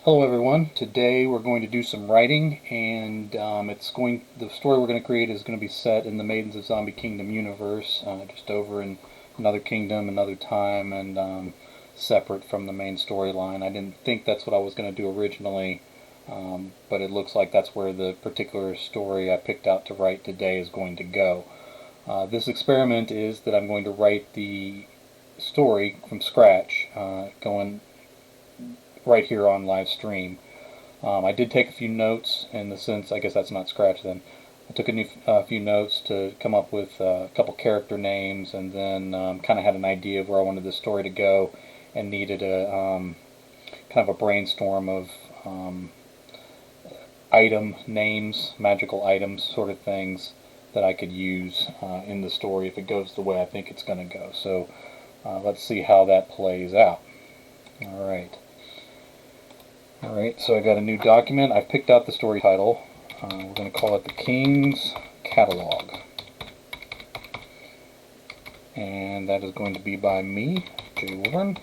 Hello everyone. Today we're going to do some writing, and the story we're going to create is going to be set in the Maidens of Zombie Kingdom universe, just over in another kingdom, another time, and separate from the main storyline. I didn't think that's what I was going to do originally, but it looks like that's where the particular story I picked out to write today is going to go. This experiment is that I'm going to write the story from scratch, going right here on live stream. I did take a few notes in the sense, I guess that's not scratch then. I took a few notes to come up with a couple character names, and then kind of had an idea of where I wanted the story to go, and needed a kind of a brainstorm of item names, magical items, sort of things that I could use in the story if it goes the way I think it's going to go. So let's see how that plays out. Alright, so I got a new document. I've picked out the story title. We're going to call it The King's Catalog. And that is going to be by me, J. Wilburn.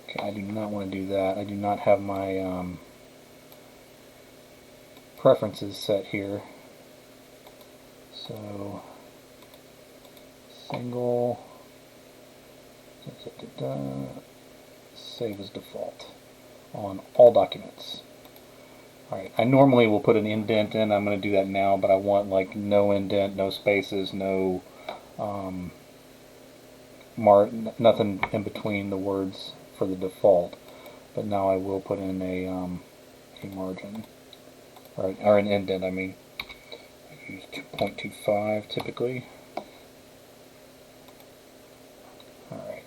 Okay, I do not want to do that. I do not have my preferences set here. So, single, save as default on all documents. Alright, I normally will put an indent in. I'm going to do that now, but I want like no indent, no spaces, no nothing in between the words for the default. But now I will put in a margin, or an indent. I mean, I use 2.25 typically. Alright.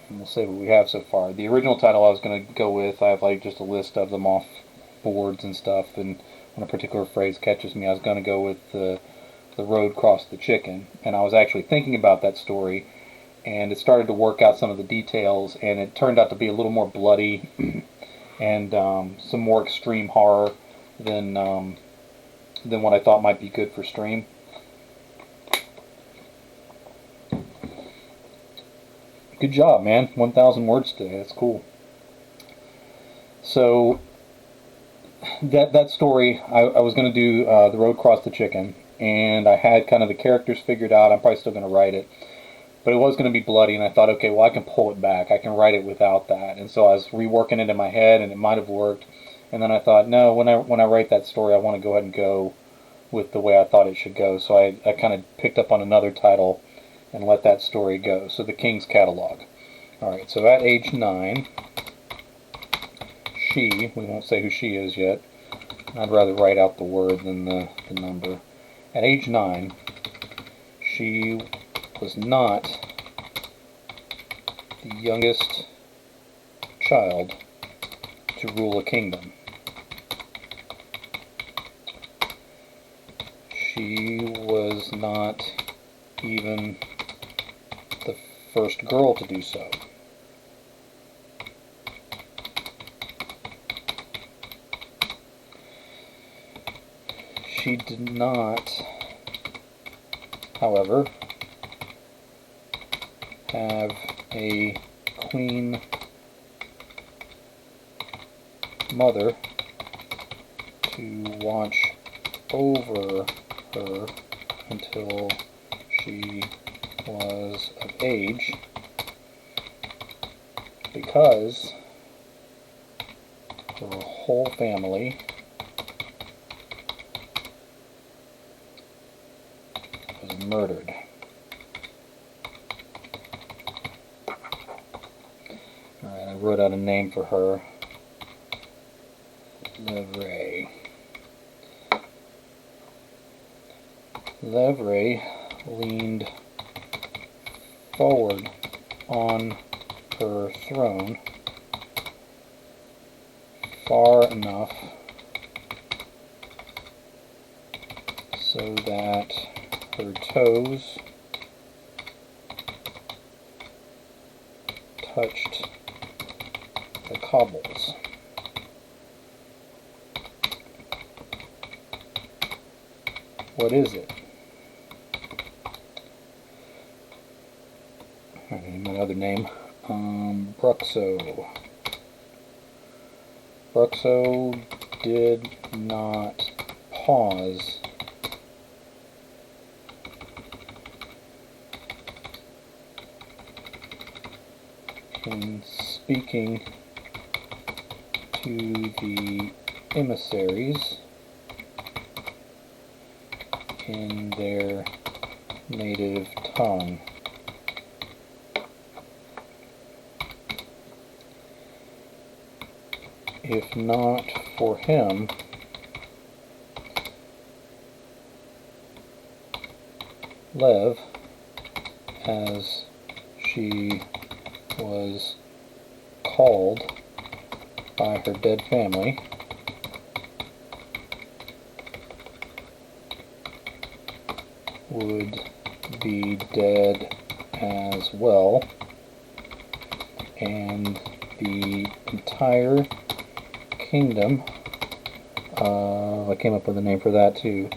And we'll say what we have so far. The original title I was going to go with, I have like just a list of them off boards and stuff, and when a particular phrase catches me, I was going to go with the road crossed the chicken. And I was actually thinking about that story, and it started to work out some of the details, and it turned out to be a little more bloody and some more extreme horror than what I thought might be good for stream. Good job, man. 1,000 words today. That's cool. So, that story, I was going to do The Road Crossed the Chicken, and I had kind of the characters figured out. I'm probably still going to write it. But it was going to be bloody, and I thought, okay, well, I can pull it back. I can write it without that. And so I was reworking it in my head, and it might have worked. And then I thought, no, when I write that story, I want to go ahead and go with the way I thought it should go. So I kind of picked up on another title and let that story go. So The King's Catalog. Alright, so at age 9, we won't say who she is yet. I'd rather write out the word than the number. At age 9, she was not the youngest child to rule a kingdom. She was not even the first girl to do so. She did not, however, have a queen mother to watch over her until she was of age, because her whole family was murdered. Alright, I wrote out a name for her. Levray leaned forward on her throne far enough so that her toes touched the cobbles. What is it? My other name. Bruxo. Bruxo did not pause in speaking to the emissaries in their native tongue. If not for him, Lev, as she was called by her dead family, would be dead as well, and the entire kingdom, I came up with a name for that too,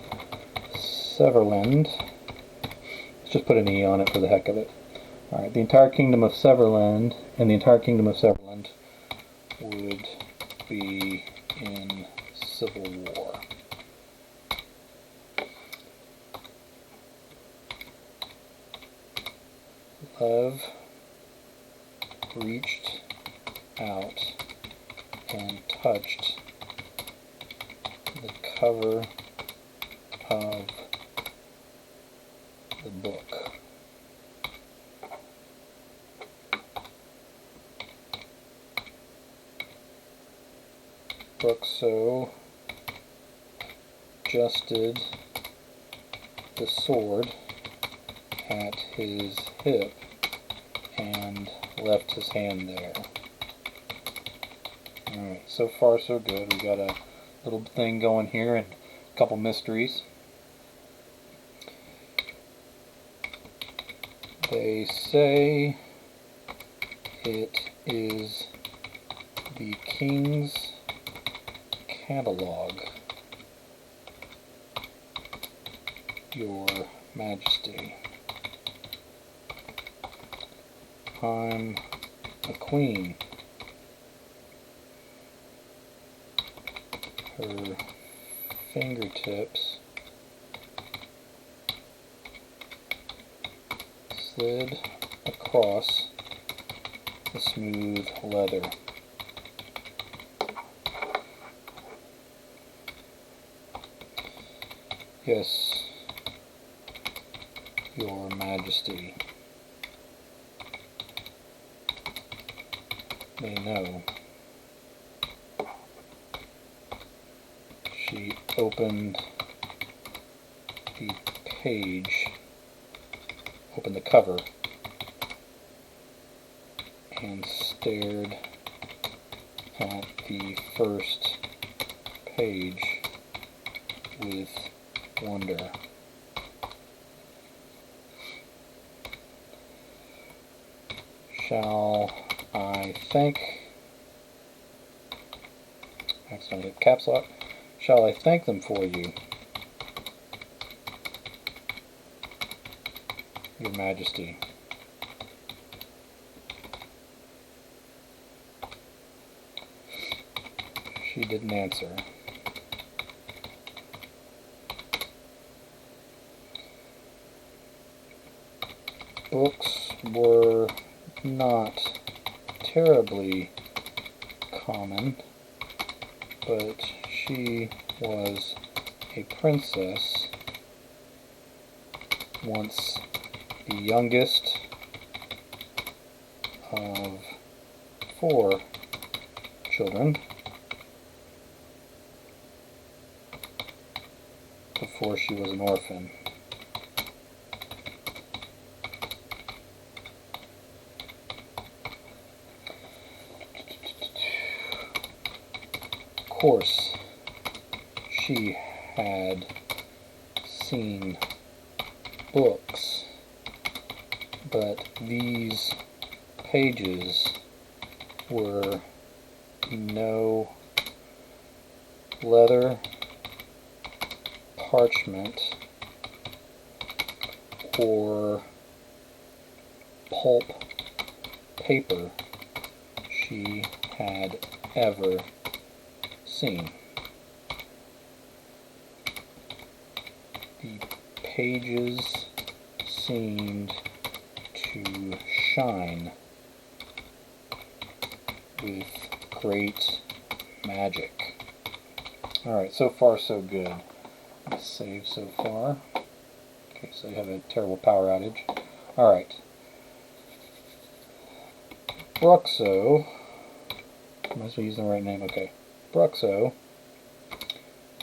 Severland, let's just put an E on it for the heck of it. Alright, the entire kingdom of Severland and the entire kingdom of Severland would be in civil war. Lev reached out and touched the cover of the book. Bruxo adjusted the sword at his hip and left his hand there. Alright, so far so good. We got a little thing going here and a couple mysteries. They say it is the king's catalog, Your Majesty. I'm a queen. Her fingertips slid across the smooth leather. Yes, Your Majesty may know. She opened the page, opened the cover, and stared at the first page with wonder. Shall I thank, accidentally hit caps lock, shall I thank them for you, Your Majesty? She didn't answer. Books were not terribly common, but she was a princess, once the youngest of 4 children, before she was an orphan. Of course, she had seen books, but these pages were no leather, parchment, or pulp paper she had ever seen. The pages seemed to shine with great magic. Alright, so far so good. Let's save so far. Okay, so you have a terrible power outage. Alright. Bruxo, might as well use the right name, okay. Bruxo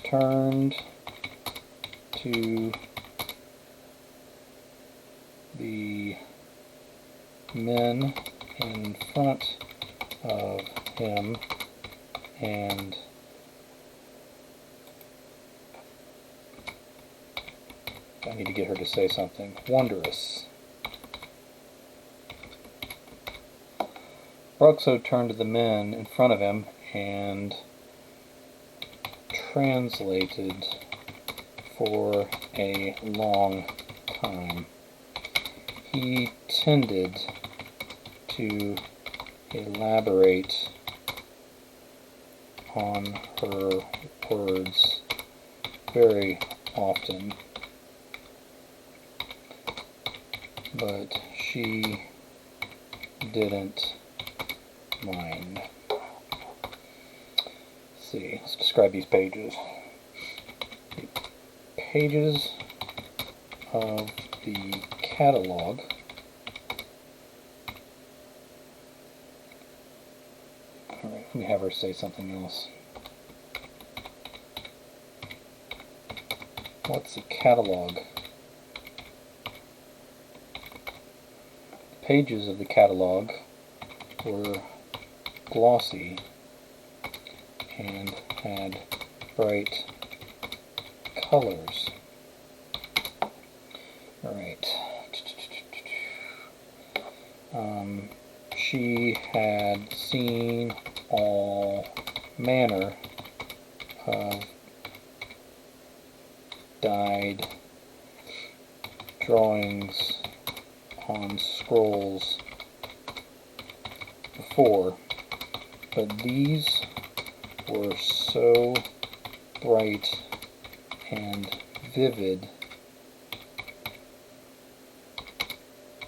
turned to the men in front of him and I need to get her to say something. Wondrous. Bruxo turned to the men in front of him and translated for a long time. He tended to elaborate on her words very often, but she didn't mind. Let's see, let's describe these pages. The pages of the catalog alright, let me have her say something else. What's a catalog? The pages of the catalog were glossy and had bright colors. Alright. She had seen all manner of dyed drawings on scrolls before, but these were so bright and vivid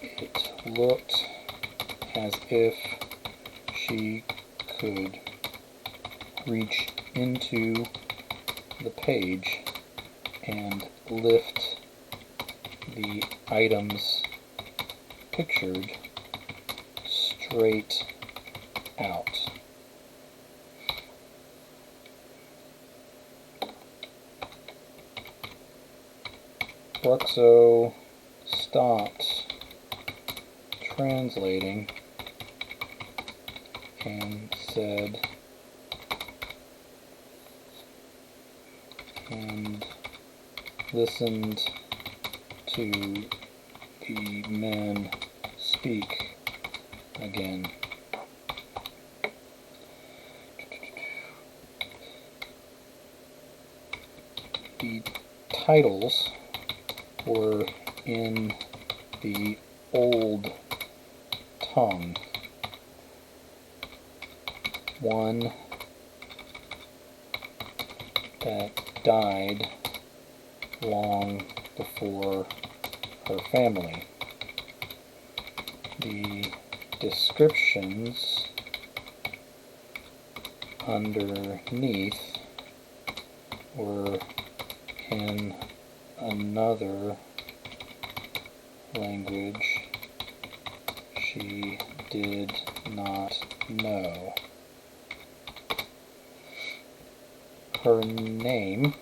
it looked as if she could reach into the page and lift the items pictured straight out. Bruxo stopped translating and said, and listened to the men speak again. The titles were in the old tongue. One that died long before her family. The descriptions underneath were in another language she did not know. Her name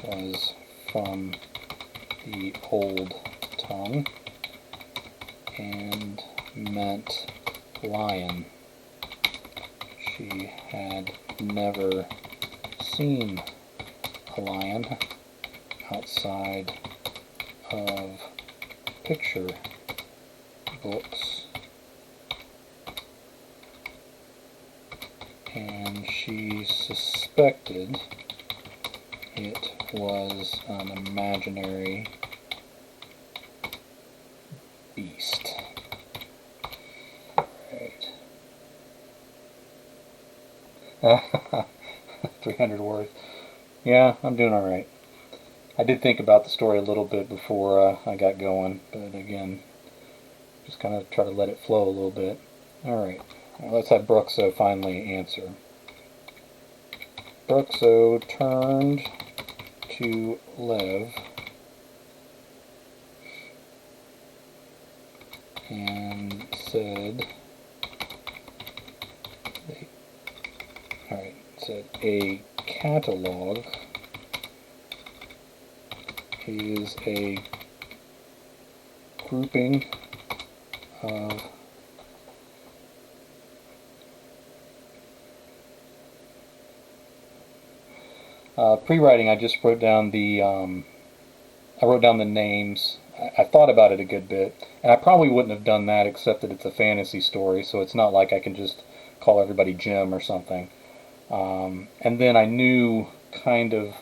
was from the old tongue and meant lion. She had never seen a lion outside of picture books, and she suspected it was an imaginary beast. 300 words. Yeah, I'm doing alright. I did think about the story a little bit before I got going, but again, just kind of try to let it flow a little bit. Alright, well, let's have Bruxo finally answer. Bruxo turned to Lev and said, a catalog is a grouping of pre-writing. I just wrote down the names. I thought about it a good bit, and I probably wouldn't have done that except that it's a fantasy story, so it's not like I can just call everybody Jim or something. And then I knew kind of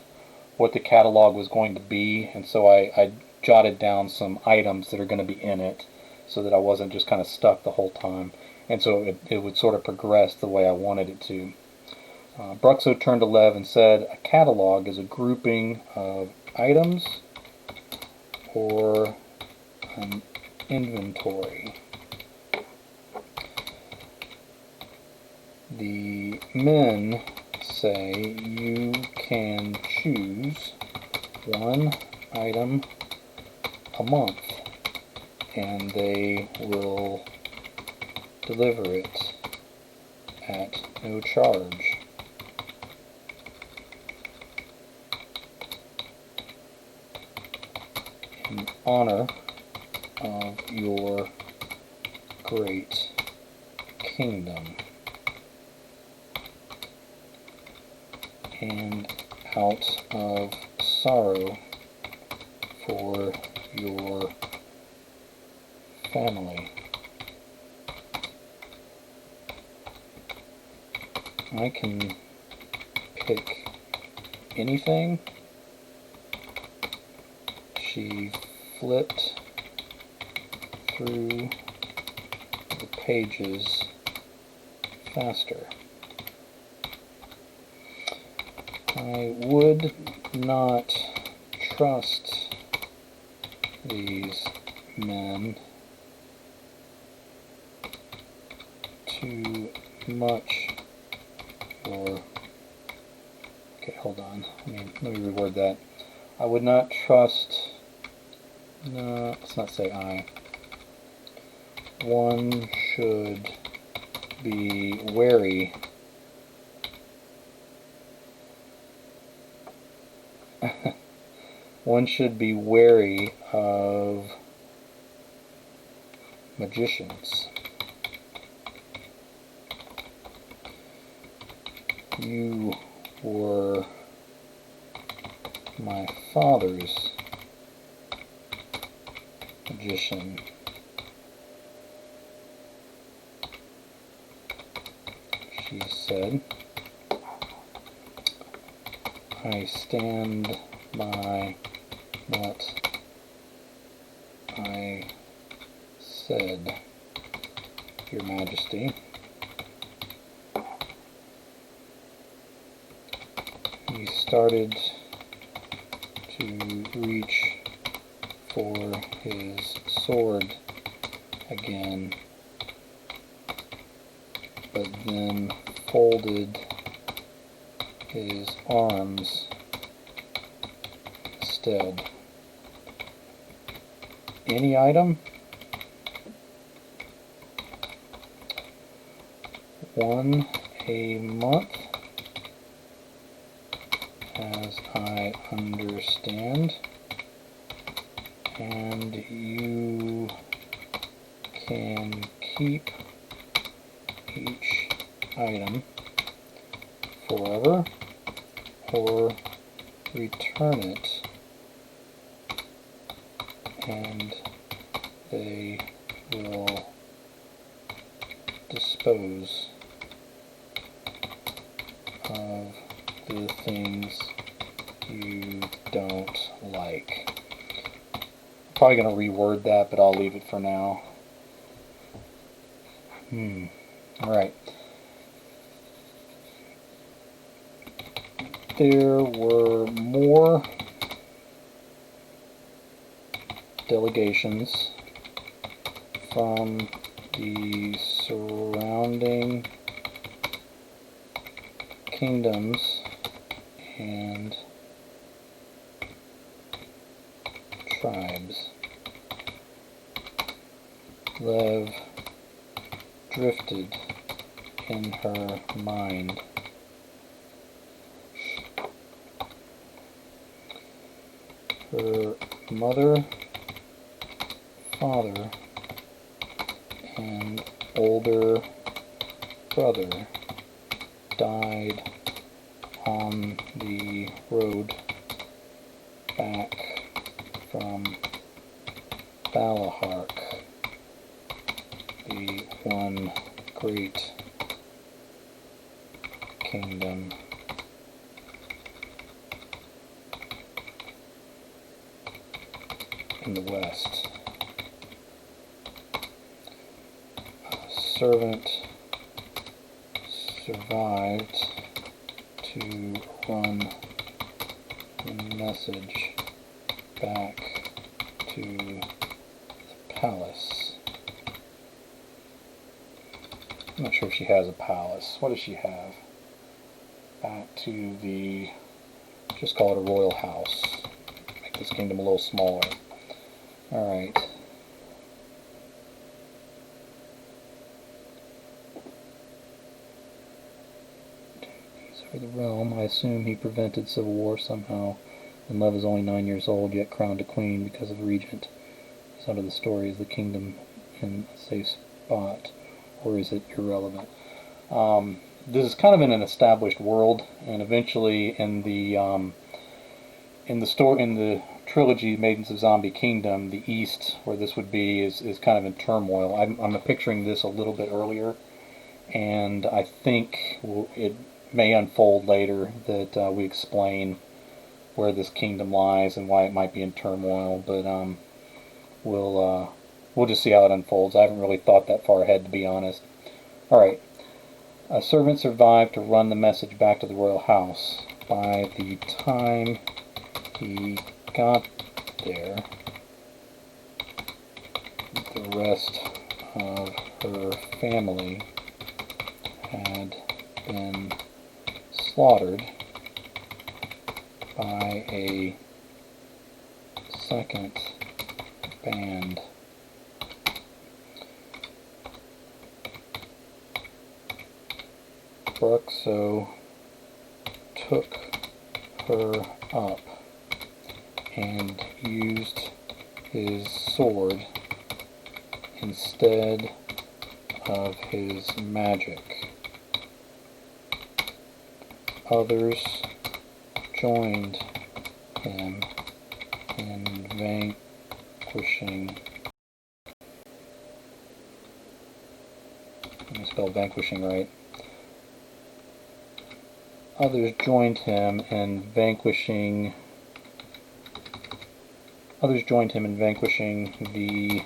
what the catalog was going to be, and so I jotted down some items that are going to be in it so that I wasn't just kind of stuck the whole time, and so it would sort of progress the way I wanted it to. Bruxo turned to Lev and said, a catalog is a grouping of items or an inventory. The men say you can choose one item a month and they will deliver it at no charge. In honor of your great kingdom, and out of sorrow for your family. I can pick anything. She flipped through the pages faster. I would not trust these men too much, or, okay, hold on, let me reword that. I would not trust, no, let's not say I. One should be wary one should be wary of magicians. You were my father's magician. She said, I stand by what I said, Your Majesty. He started to reach for his sword again, but then folded his arms instead. Any item? One a month, as I understand, and you can keep each item forever or return it and they will dispose of the things you don't like. I'm probably going to reword that, but I'll leave it for now. Alright. there were more delegations from the surrounding kingdoms and tribes. Lev drifted in her mind. Her mother, father, and older brother died on the road back from Balahark, the one great kingdom in the west. A servant survived to run the message back to the palace. I'm not sure if she has a palace. What does she have? Back to the, just call it a royal house. Make this kingdom a little smaller. Alright. These are the realm. I assume he prevented civil war somehow. And Lev is only 9 years old, yet crowned a queen because of regent. Is out of the story, is the kingdom in a safe spot, or is it irrelevant? This is kind of in an established world, and eventually in the trilogy Maidens of Zombie Kingdom, the East, where this would be, is kind of in turmoil. I'm picturing this a little bit earlier, and I think it may unfold later that we explain where this kingdom lies and why it might be in turmoil, but we'll just see how it unfolds. I haven't really thought that far ahead, to be honest. Alright. A servant survived to run the message back to the royal house. By the time he got there, the rest of her family had been slaughtered by a second band. Bruxo took her up and used his sword instead of his magic. Others joined him in vanquishing. Let me spell vanquishing right. Others joined him in vanquishing. Others joined him in vanquishing the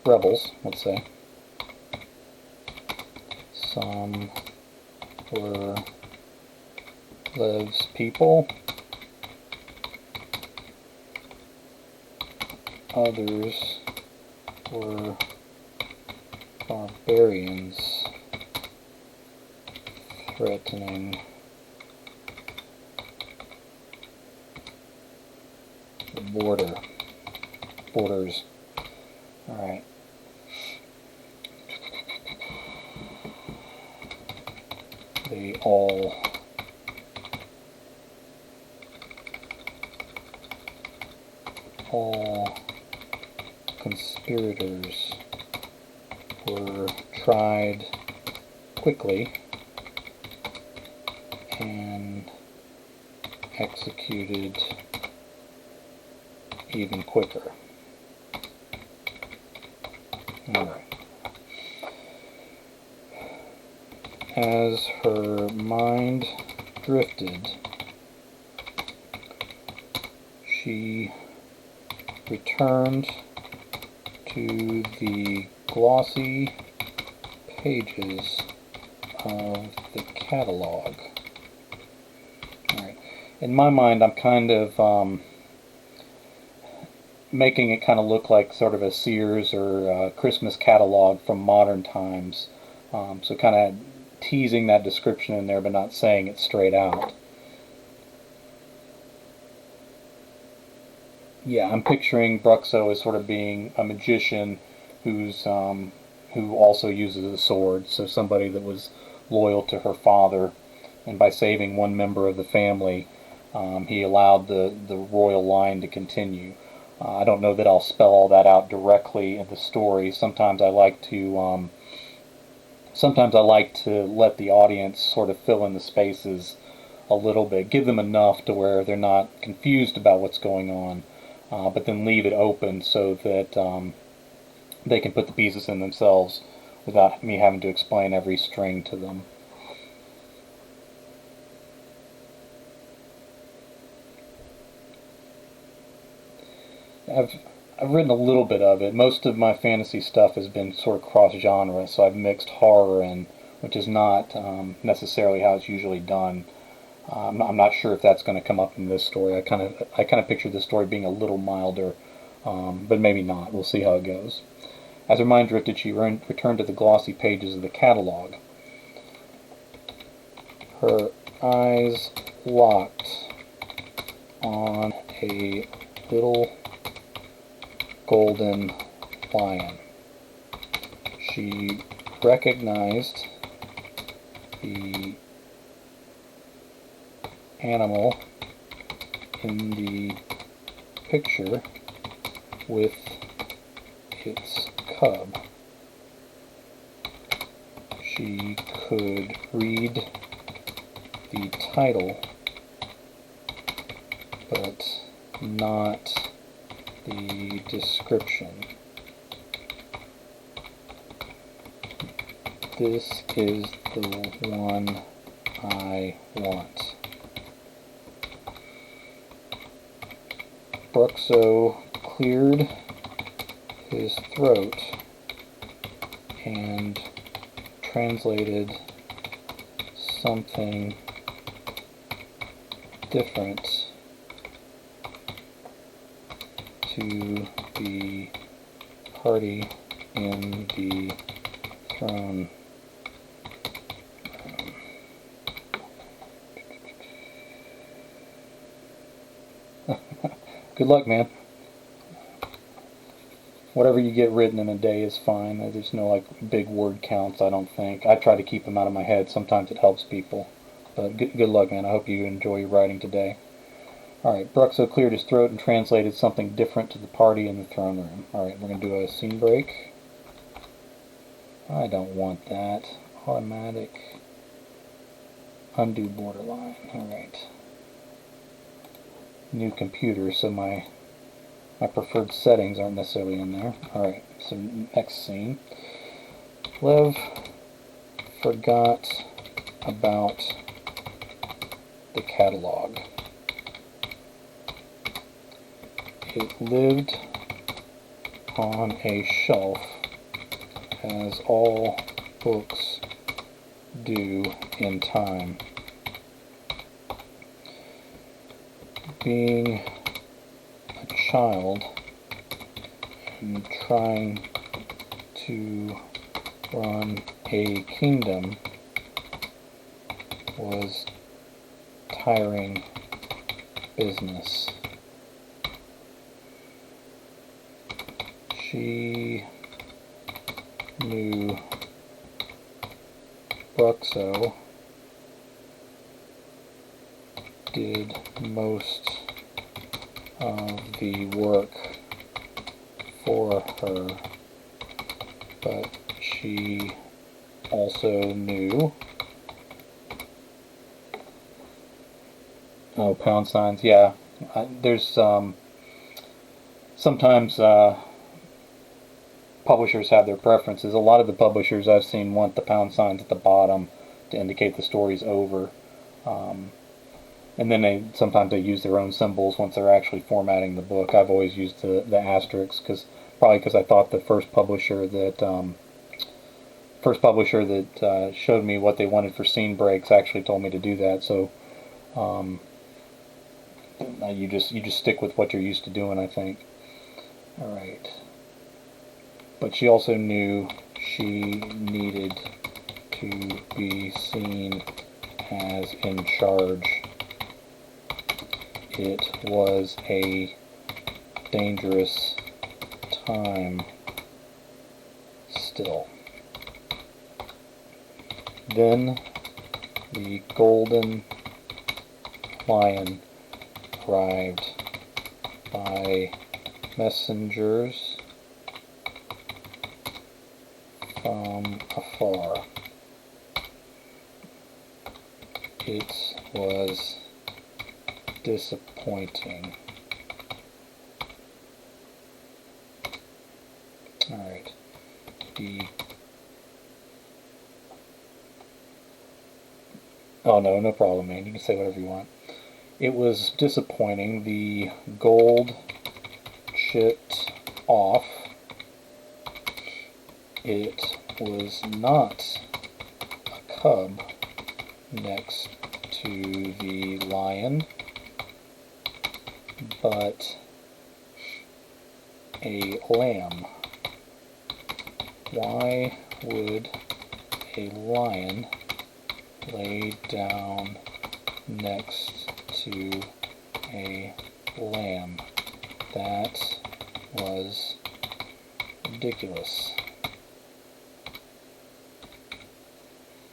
rebels, let's say. Some were Lev's people. Others were barbarians threatening the borders. Alright. They all conspirators were tried quickly and executed even quicker. Alright. As her mind drifted, she returned to the glossy pages of the catalog in my mind, I'm kind of making it kind of look like sort of a Sears or Christmas catalog from modern times. So kind of teasing that description in there, but not saying it straight out. Yeah, I'm picturing Bruxo as sort of being a magician who also uses a sword. So somebody that was loyal to her father, and by saving one member of the family, he allowed the royal line to continue. I don't know that I'll spell all that out directly in the story. Sometimes I like to let the audience sort of fill in the spaces a little bit, give them enough to where they're not confused about what's going on, but then leave it open so that they can put the pieces in themselves without me having to explain every string to them. I've I've written a little bit of it. Most of my fantasy stuff has been sort of cross-genre, so I've mixed horror in, which is not necessarily how it's usually done. I'm not sure if that's going to come up in this story. I kind of picture this story being a little milder, but maybe not. We'll see how it goes. As her mind drifted, she returned to the glossy pages of the catalog. Her eyes locked on a little golden lion. She recognized the animal in the picture with its cub. She could read the title, but not the description. This is the one I want. Bruxo cleared his throat and translated something different to the party in the throne. Good luck, man. Whatever you get written in a day is fine. There's no big word counts, I don't think. I try to keep them out of my head. Sometimes it helps people. But good luck, man. I hope you enjoy your writing today. Alright, Bruxo cleared his throat and translated something different to the party in the throne room. Alright, we're going to do a scene break. I don't want that. Automatic. Undo borderline. Alright. New computer, so my preferred settings aren't necessarily in there. Alright, so next scene. Lev forgot about the catalog. It lived on a shelf, as all books do in time. Being a child and trying to run a kingdom was tiring business. She knew Bruxo did most of the work for her, but she also knew pound signs, yeah. There's sometimes publishers have their preferences. A lot of the publishers I've seen want the pound signs at the bottom to indicate the story's over. And then sometimes they use their own symbols once they're actually formatting the book. I've always used the asterisks probably because I thought the first publisher that showed me what they wanted for scene breaks actually told me to do that. So You just stick with what you're used to doing, I think. All right. But she also knew she needed to be seen as in charge. It was a dangerous time still. Then the golden lion arrived by messengers from afar. It was disappointing. Alright. Oh no, no problem, man. You can say whatever you want. It was disappointing. The gold chipped off. It was not a cub next to the lion, but a lamb. Why would a lion lay down next to a lamb? That was ridiculous.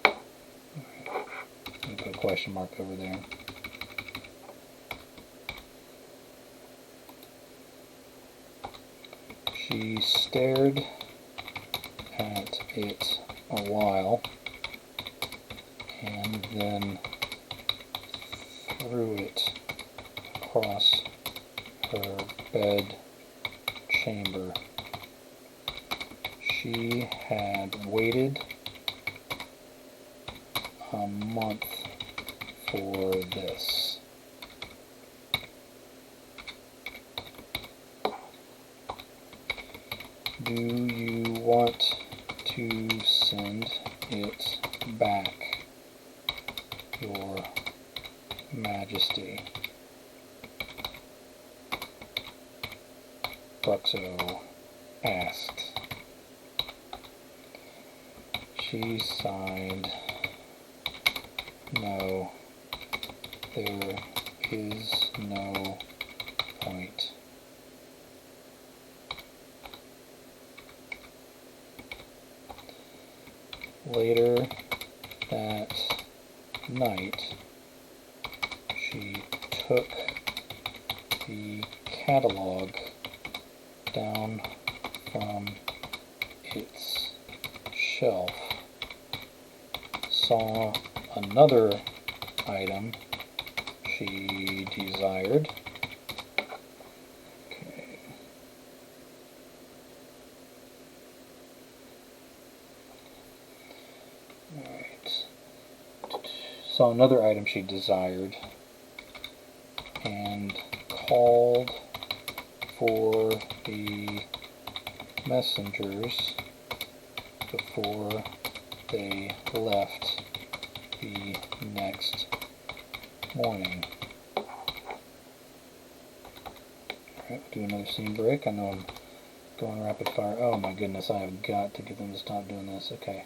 Let me put a question mark over there. She stared at it a while and then threw it across her bed chamber. She had waited a month for this. Do you want to send it back, Your Majesty? Bruxo asked. She sighed. No, there is no point. Later that night, she took the catalog down from its shelf, saw another item she desired. Okay. Alright. Saw another item she desired and called for the messengers before they left the next morning. Alright, we'll do another scene break. I know I'm going rapid fire. Oh my goodness, I have got to get them to stop doing this. Okay.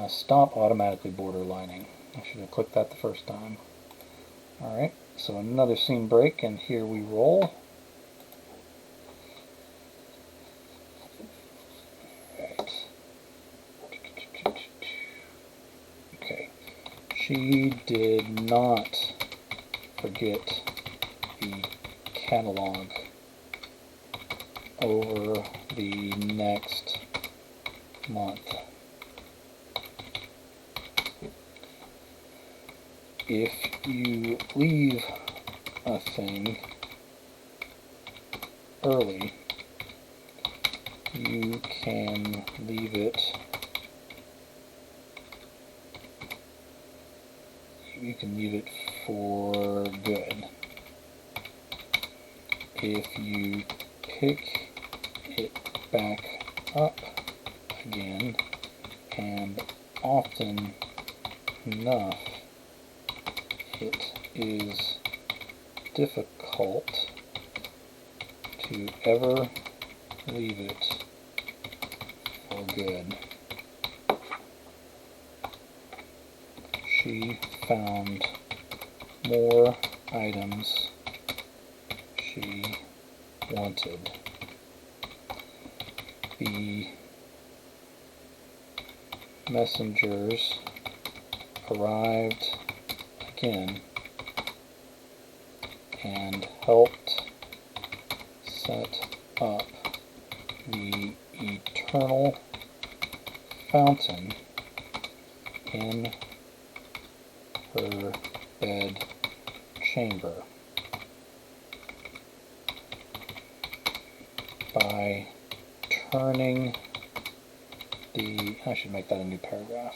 Stop automatically borderlining. I should have clicked that the first time. Alright, so another scene break, and here we roll. Okay. She did not forget the catalog over the next month. If you leave a thing early, you can leave it. You can leave it for good. If you pick it back up again, and often enough, it is difficult to ever leave it for good. She found more items she wanted. The messengers arrived again and helped set up the eternal fountain in her bed chamber. By turning the, I should make that a new paragraph.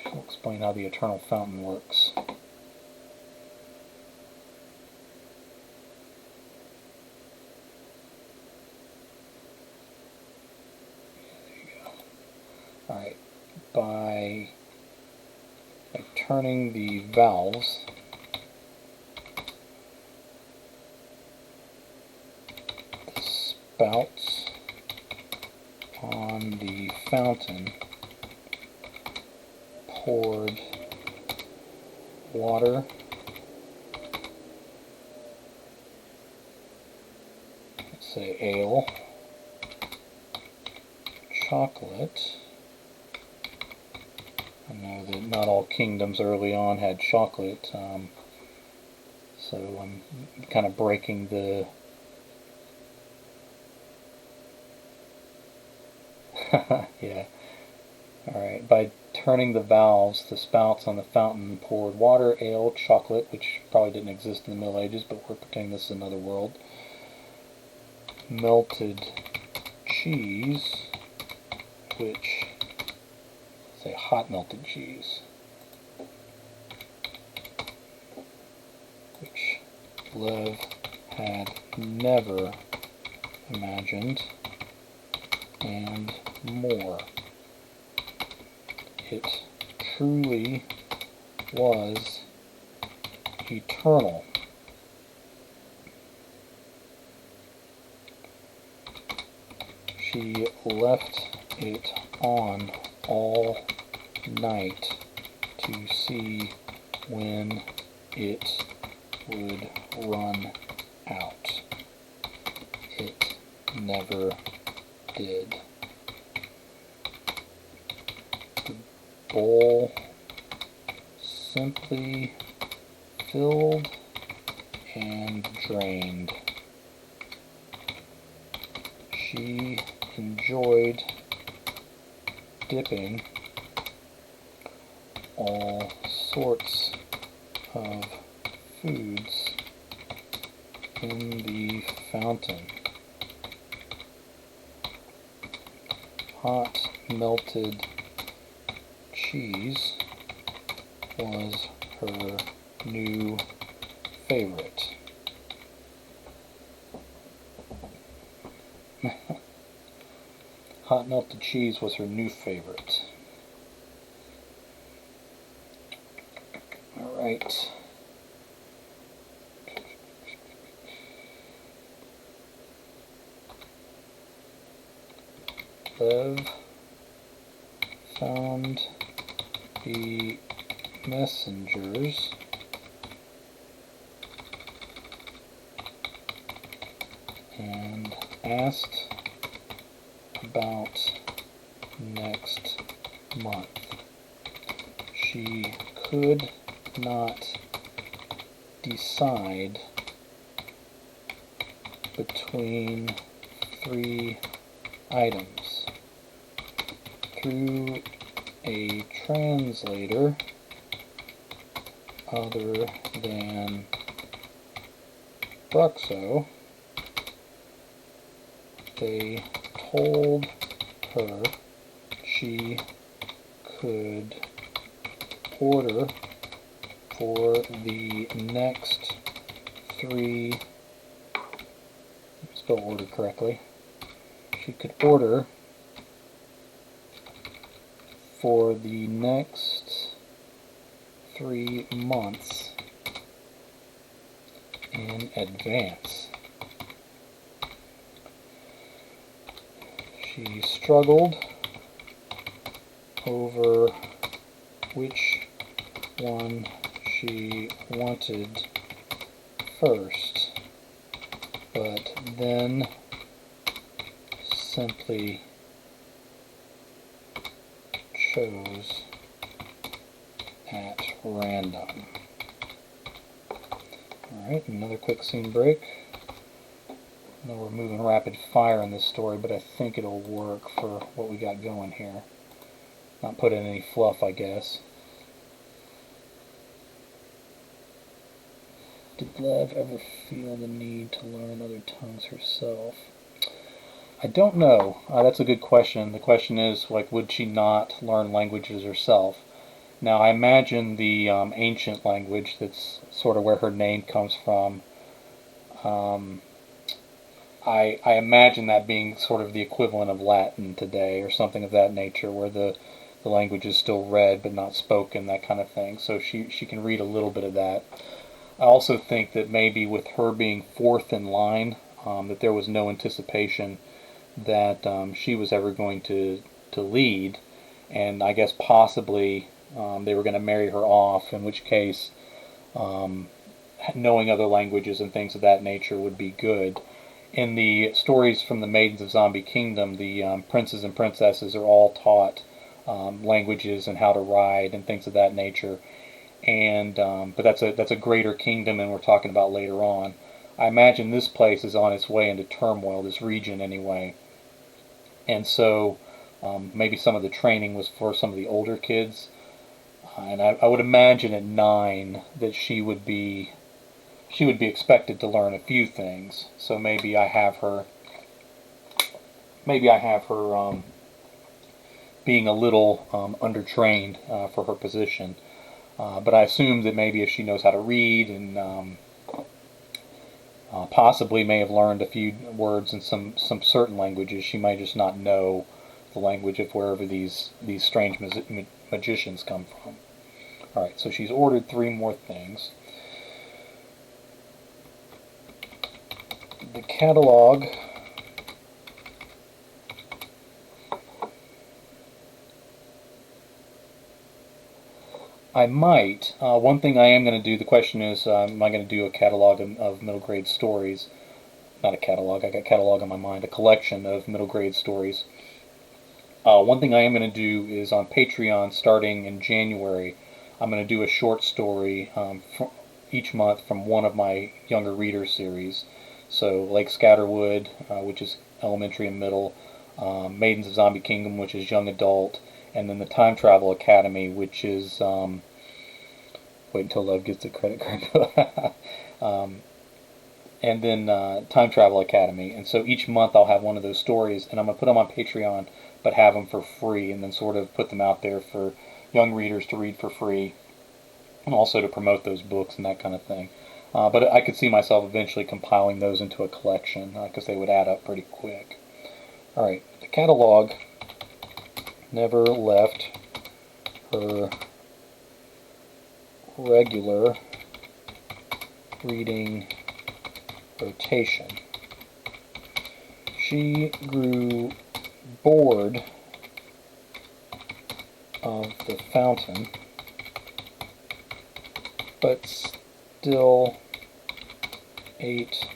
I'll explain how the eternal fountain works. Alright, by turning the valves, the spouts on the fountain poured water, let's say ale, chocolate. I know that not all kingdoms early on had chocolate, so I'm kind of breaking the yeah. Alright, by turning the valves, the spouts on the fountain poured water, ale, chocolate, which probably didn't exist in the Middle Ages, but we're pretending this is another world, melted cheese, which is a hot melted cheese, which Lev had never imagined, and more. It truly was eternal. She left it on all night to see when it would run out. It never did. The bowl simply filled and drained. She enjoyed dipping all sorts of foods in the fountain. Hot melted cheese was her new favorite. Hot melted cheese was her new favorite. Alright. Lev found the messengers and asked about next month. She could not decide between three items. Through a translator other than Bruxo, they told her she could order for the next three, spell order correctly, she could order for the next 3 months in advance. She struggled over which one she wanted first, but then simply chose at random. Alright, another quick scene break. I know we're moving rapid fire in this story, but I think it'll work for what we got going here. Not put in any fluff, I guess. Did Lev ever feel the need to learn other tongues herself? I don't know. That's a good question. The question is, like, would she not learn languages herself? Now, I imagine the ancient language, that's sort of where her name comes from, I imagine that being sort of the equivalent of Latin today, or something of that nature, where the language is still read but not spoken, that kind of thing. So she can read a little bit of that. I also think that maybe with her being fourth in line, that there was no anticipation that she was ever going to lead, and I guess possibly they were going to marry her off, in which case knowing other languages and things of that nature would be good. In the stories from the Maidens of Zombie Kingdom, the princes and princesses are all taught languages and how to ride and things of that nature. And but that's a greater kingdom, and we're talking about later on. I imagine this place is on its way into turmoil, this region anyway. And so maybe some of the training was for some of the older kids. And I would imagine at 9 that she would be expected to learn a few things. So maybe I have her being a little undertrained for her position. But I assume that maybe if she knows how to read and possibly may have learned a few words in some certain languages, she might just not know the language of wherever these strange magicians come from. Alright, so she's ordered 3 more things. The catalog I might. One thing I am going to do, the question is, am I going to do a catalog of middle grade stories? Not a catalog, I got catalog in my mind, a collection of middle grade stories. One thing I am going to do is on Patreon, starting in January, I'm going to do a short story each month from one of my younger reader series. So Lake Scatterwood, which is elementary and middle, Maidens of Zombie Kingdom, which is young adult, and then the Time Travel Academy, which is, wait until Love gets the credit card, and then Time Travel Academy. And so each month I'll have one of those stories, and I'm going to put them on Patreon, but have them for free, and then sort of put them out there for young readers to read for free, and also to promote those books and that kind of thing. But I could see myself eventually compiling those into a collection, because they would add up pretty quick. Alright, the catalog never left her regular reading rotation. She grew bored of the fountain, but still ate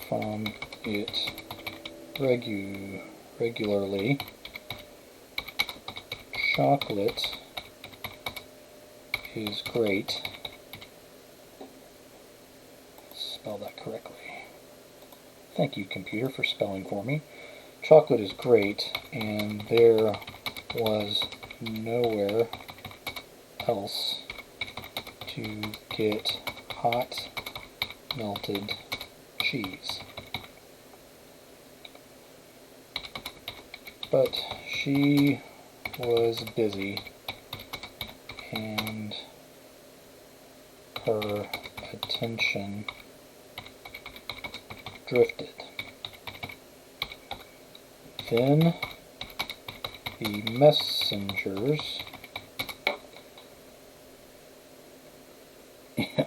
from it regularly. Chocolate is great. Spell that correctly. Thank you, computer, for spelling for me. Chocolate is great, and there was nowhere else to get hot melted cheese. But she was busy, and her attention drifted. Then the messengers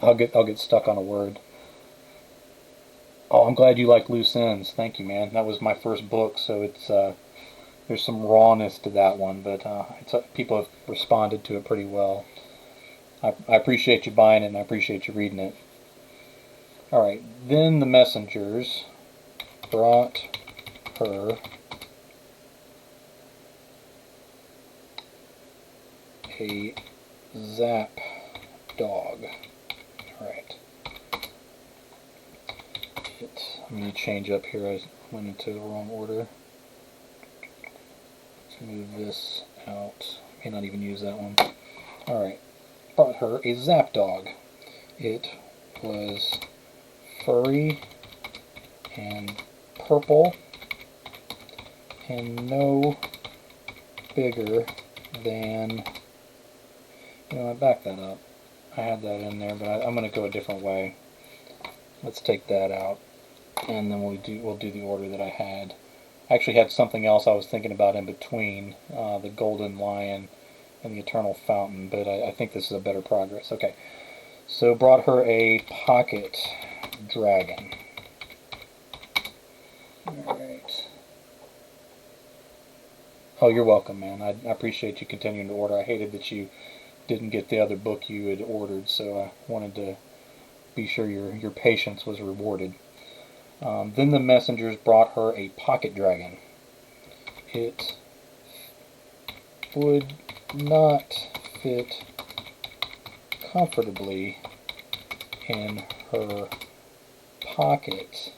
I'll get stuck on a word. Oh, I'm glad you like loose ends. Thank you, man. That was my first book, so it's there's some rawness to that one, but people have responded to it pretty well. I appreciate you buying it, and I appreciate you reading it. All right, then the messengers brought her a zap dog. All right. I'm going to change up here. I went into the wrong order. Let's move this out. May not even use that one. Alright. Brought her a zap dog. It was furry and purple and no bigger than... I backed that up. I had that in there, but I'm going to go a different way. Let's take that out, and then we'll do the order that I had. I actually had something else I was thinking about in between, the Golden Lion and the Eternal Fountain, but I think this is a better progress. Okay, so brought her a pocket dragon. Alright. Oh, you're welcome, man. I appreciate you continuing to order. I hated that you didn't get the other book you had ordered, so I wanted to be sure your patience was rewarded. Then the messengers brought her a pocket dragon. It would not fit comfortably in her pocket,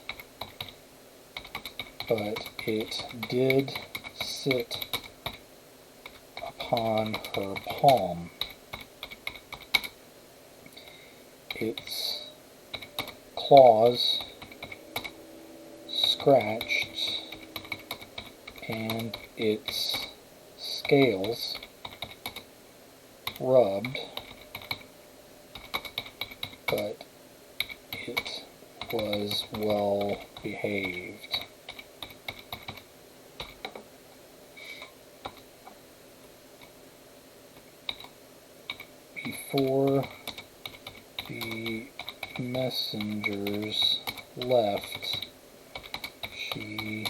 but it did sit upon her palm. Its claws scratched and its scales rubbed, but it was well behaved. Before the messengers left, she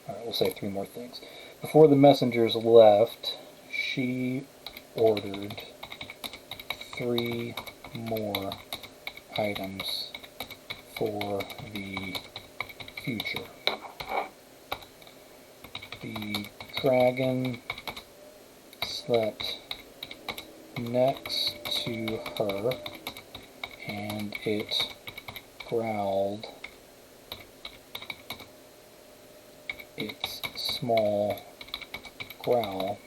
Alright, we'll say 3 more things. Before the messengers left, she ordered 3 more items for the future. The dragon slept next to her, and it growled its small growl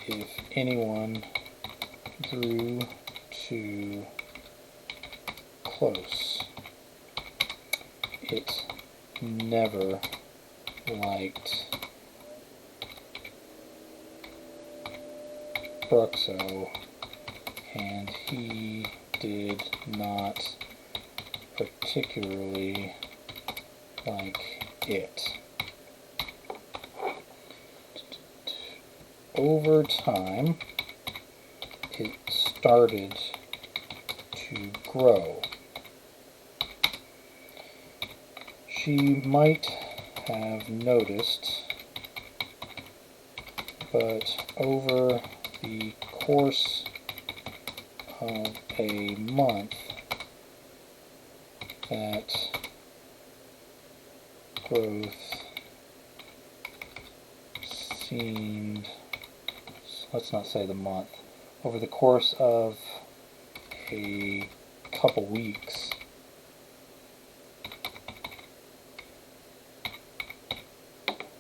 if anyone drew too close. It never liked Bruxo, and he did not particularly like it. Over time, it started to grow. She might have noticed, but over the course of a month, that growth seemed, let's not say the month, over the course of a couple weeks,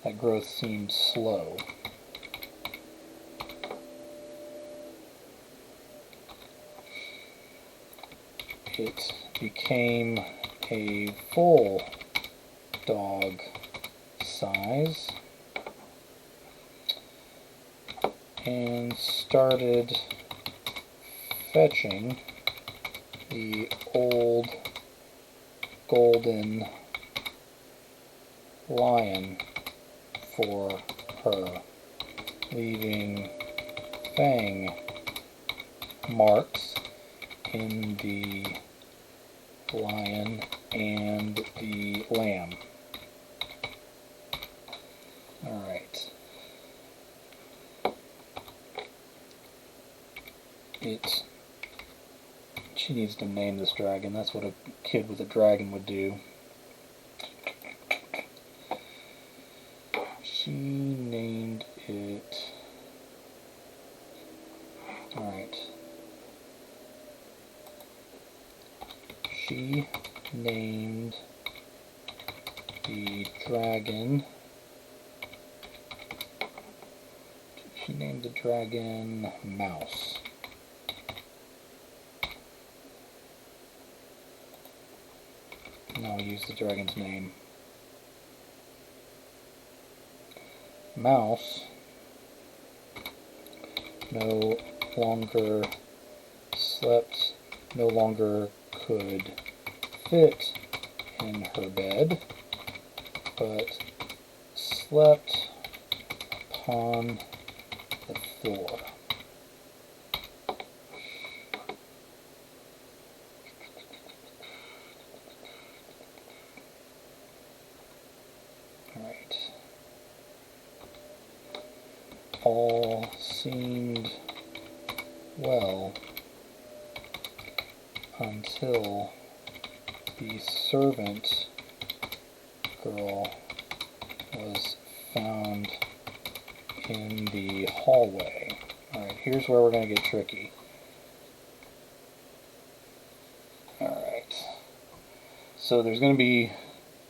that growth seemed slow. It became a full dog size and started fetching the old golden lion for her, leaving fang marks in the lion and the lamb. Alright. She needs to name this dragon. That's what a kid with a dragon would do. She named it... Alright. She named the dragon... She named the dragon Mouse. Now I'll use the dragon's name. Mouse no longer slept, no longer could fit in her bed, but slept upon the floor. Alright. All seemed well until the servant girl was found in the hallway. Alright, here's where we're going to get tricky. Alright. So there's going to be...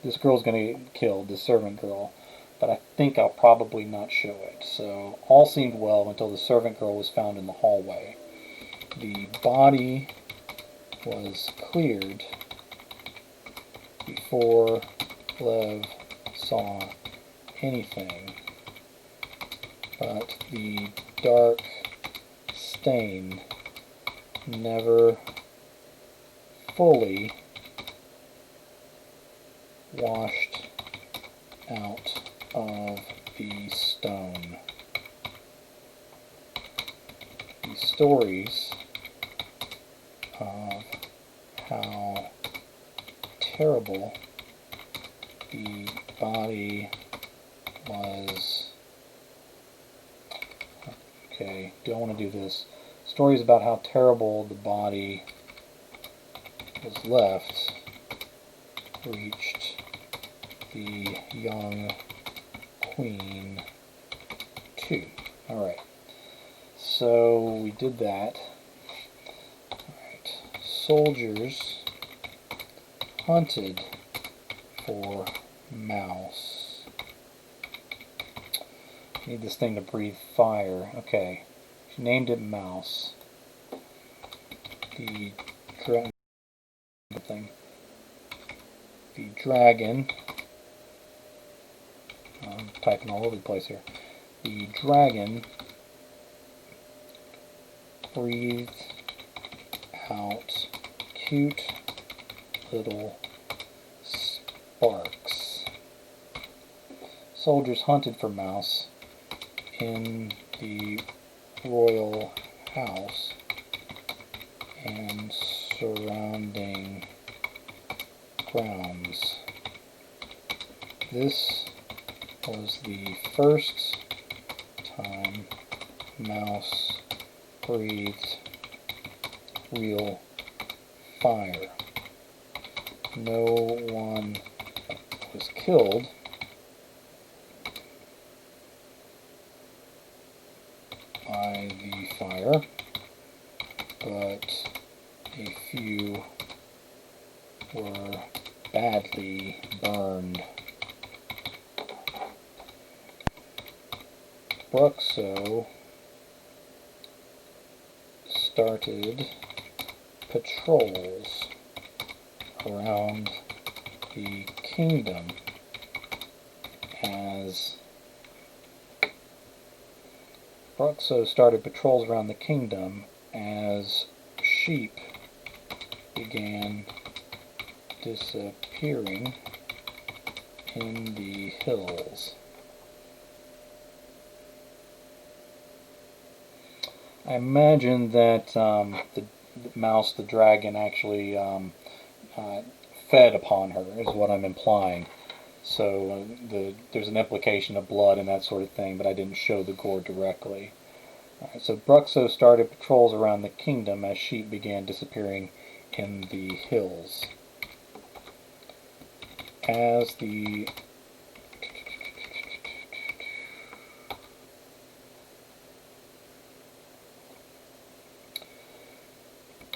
This girl's going to get killed, this servant girl. But I think I'll probably not show it. So, all seemed well until the servant girl was found in the hallway. The body was cleared before Lev saw anything, but the dark stain never fully washed out of the stone. The stories of how terrible the body was... Okay, don't want to do this. Stories about how terrible the body was left reached the young queen too. Alright, so we did that. Alright, soldiers hunted for mouse. Need this thing to breathe fire. Okay, she named it Mouse. The dragon thing. The dragon. I'm typing all over the place here. The dragon breathed out cute little sparks. Soldiers hunted for mouse in the royal house and surrounding grounds. This was the first time mouse breathed real fire. No one was killed, by the fire, but a few were badly burned. Bruxo started patrols around the kingdom as sheep began disappearing in the hills. I imagine that the mouse, the dragon, actually fed upon her, is what I'm implying. So there's an implication of blood and that sort of thing, but I didn't show the gore directly. So Bruxo started patrols around the kingdom as sheep began disappearing in the hills. As the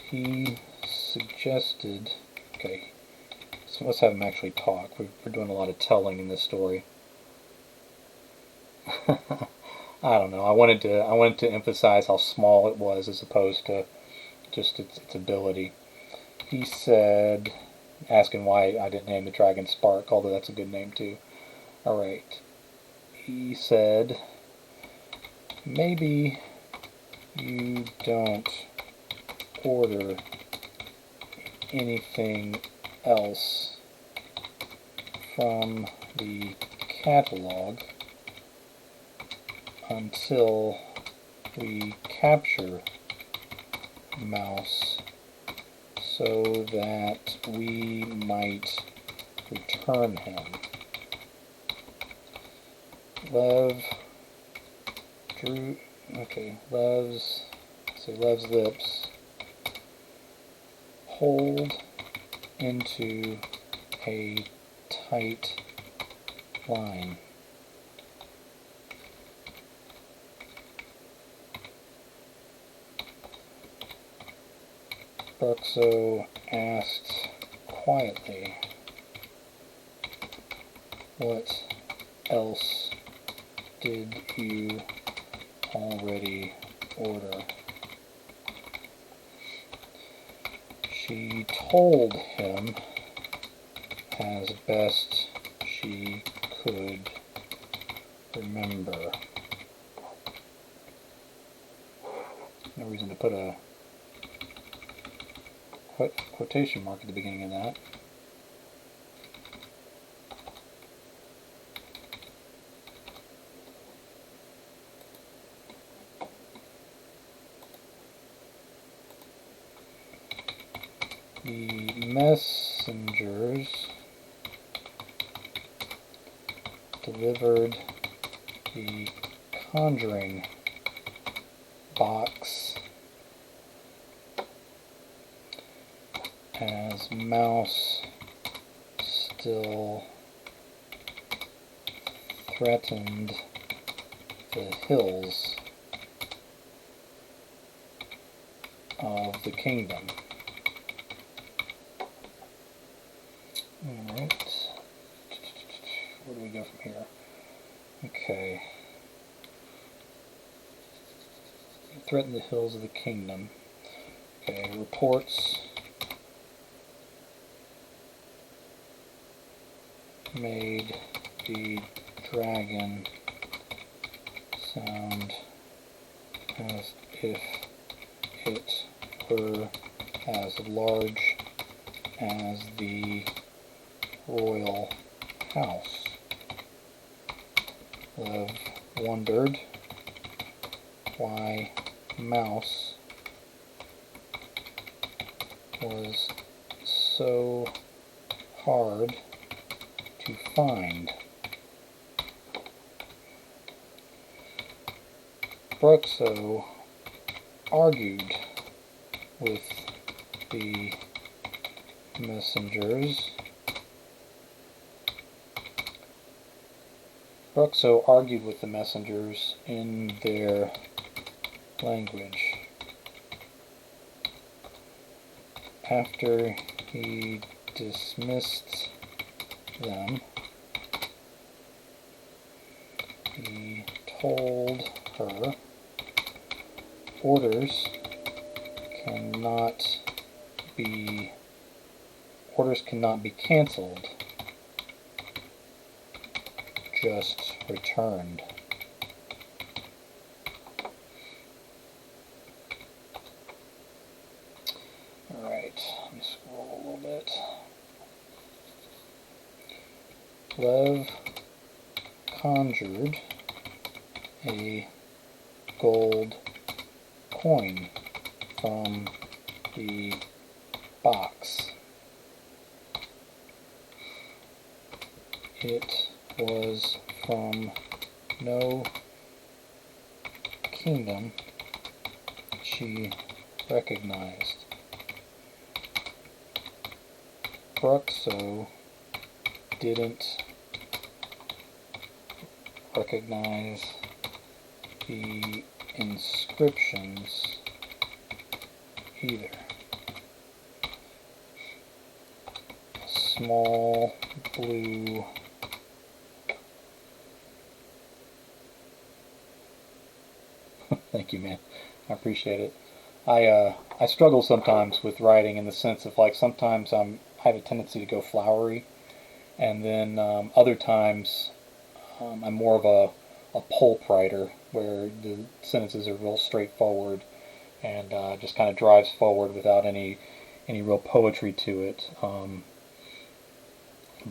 he suggested, okay, so let's have him actually talk. We're doing a lot of telling in this story. I don't know. I wanted to emphasize how small it was as opposed to just its ability. He said, asking why I didn't name the dragon Spark, although that's a good name too. Alright. He said, maybe you don't order anything else from the catalog until we capture Mouse so that we might return him. Lev's lips hold into a tight line. Bruxo asked quietly, "What else did you already order?" She told him as best she could remember. No reason to put a quotation mark at the beginning of that. The messengers delivered the conjuring box as Mouse still threatened the hills of the kingdom. Alright, where do we go from here? Okay. Threaten the hills of the kingdom. Okay, reports made the dragon sound as if it were as large as the royal house. Lev wondered why Mouse was so hard to find. Bruxo argued with the messengers. Bruxo argued with the messengers in their language. After he dismissed them, he told her orders cannot be cancelled, just returned. Alright, let me scroll a little bit. Lev conjured a gold coin from the box. It was from no kingdom she recognized. Bruxo didn't recognize the inscriptions either. Small blue Thank you, man. I appreciate it. I struggle sometimes with writing in the sense of like sometimes I have a tendency to go flowery, and then other times I'm more of a pulp writer where the sentences are real straightforward and just kind of drives forward without any real poetry to it.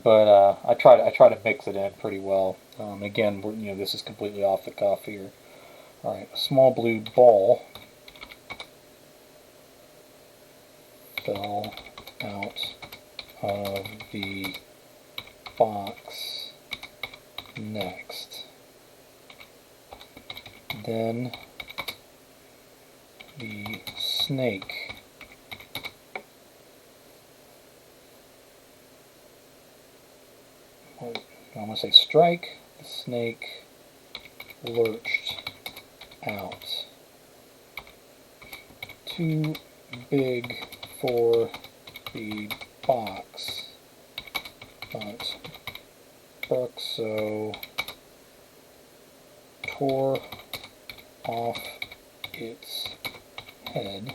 But I try to mix it in pretty well. Again, this is completely off the cuff here. All right, a small blue ball fell out of the box next. Then the snake I'm going to say strike. The snake lurched out. Too big for the box, but Bruxo tore off its head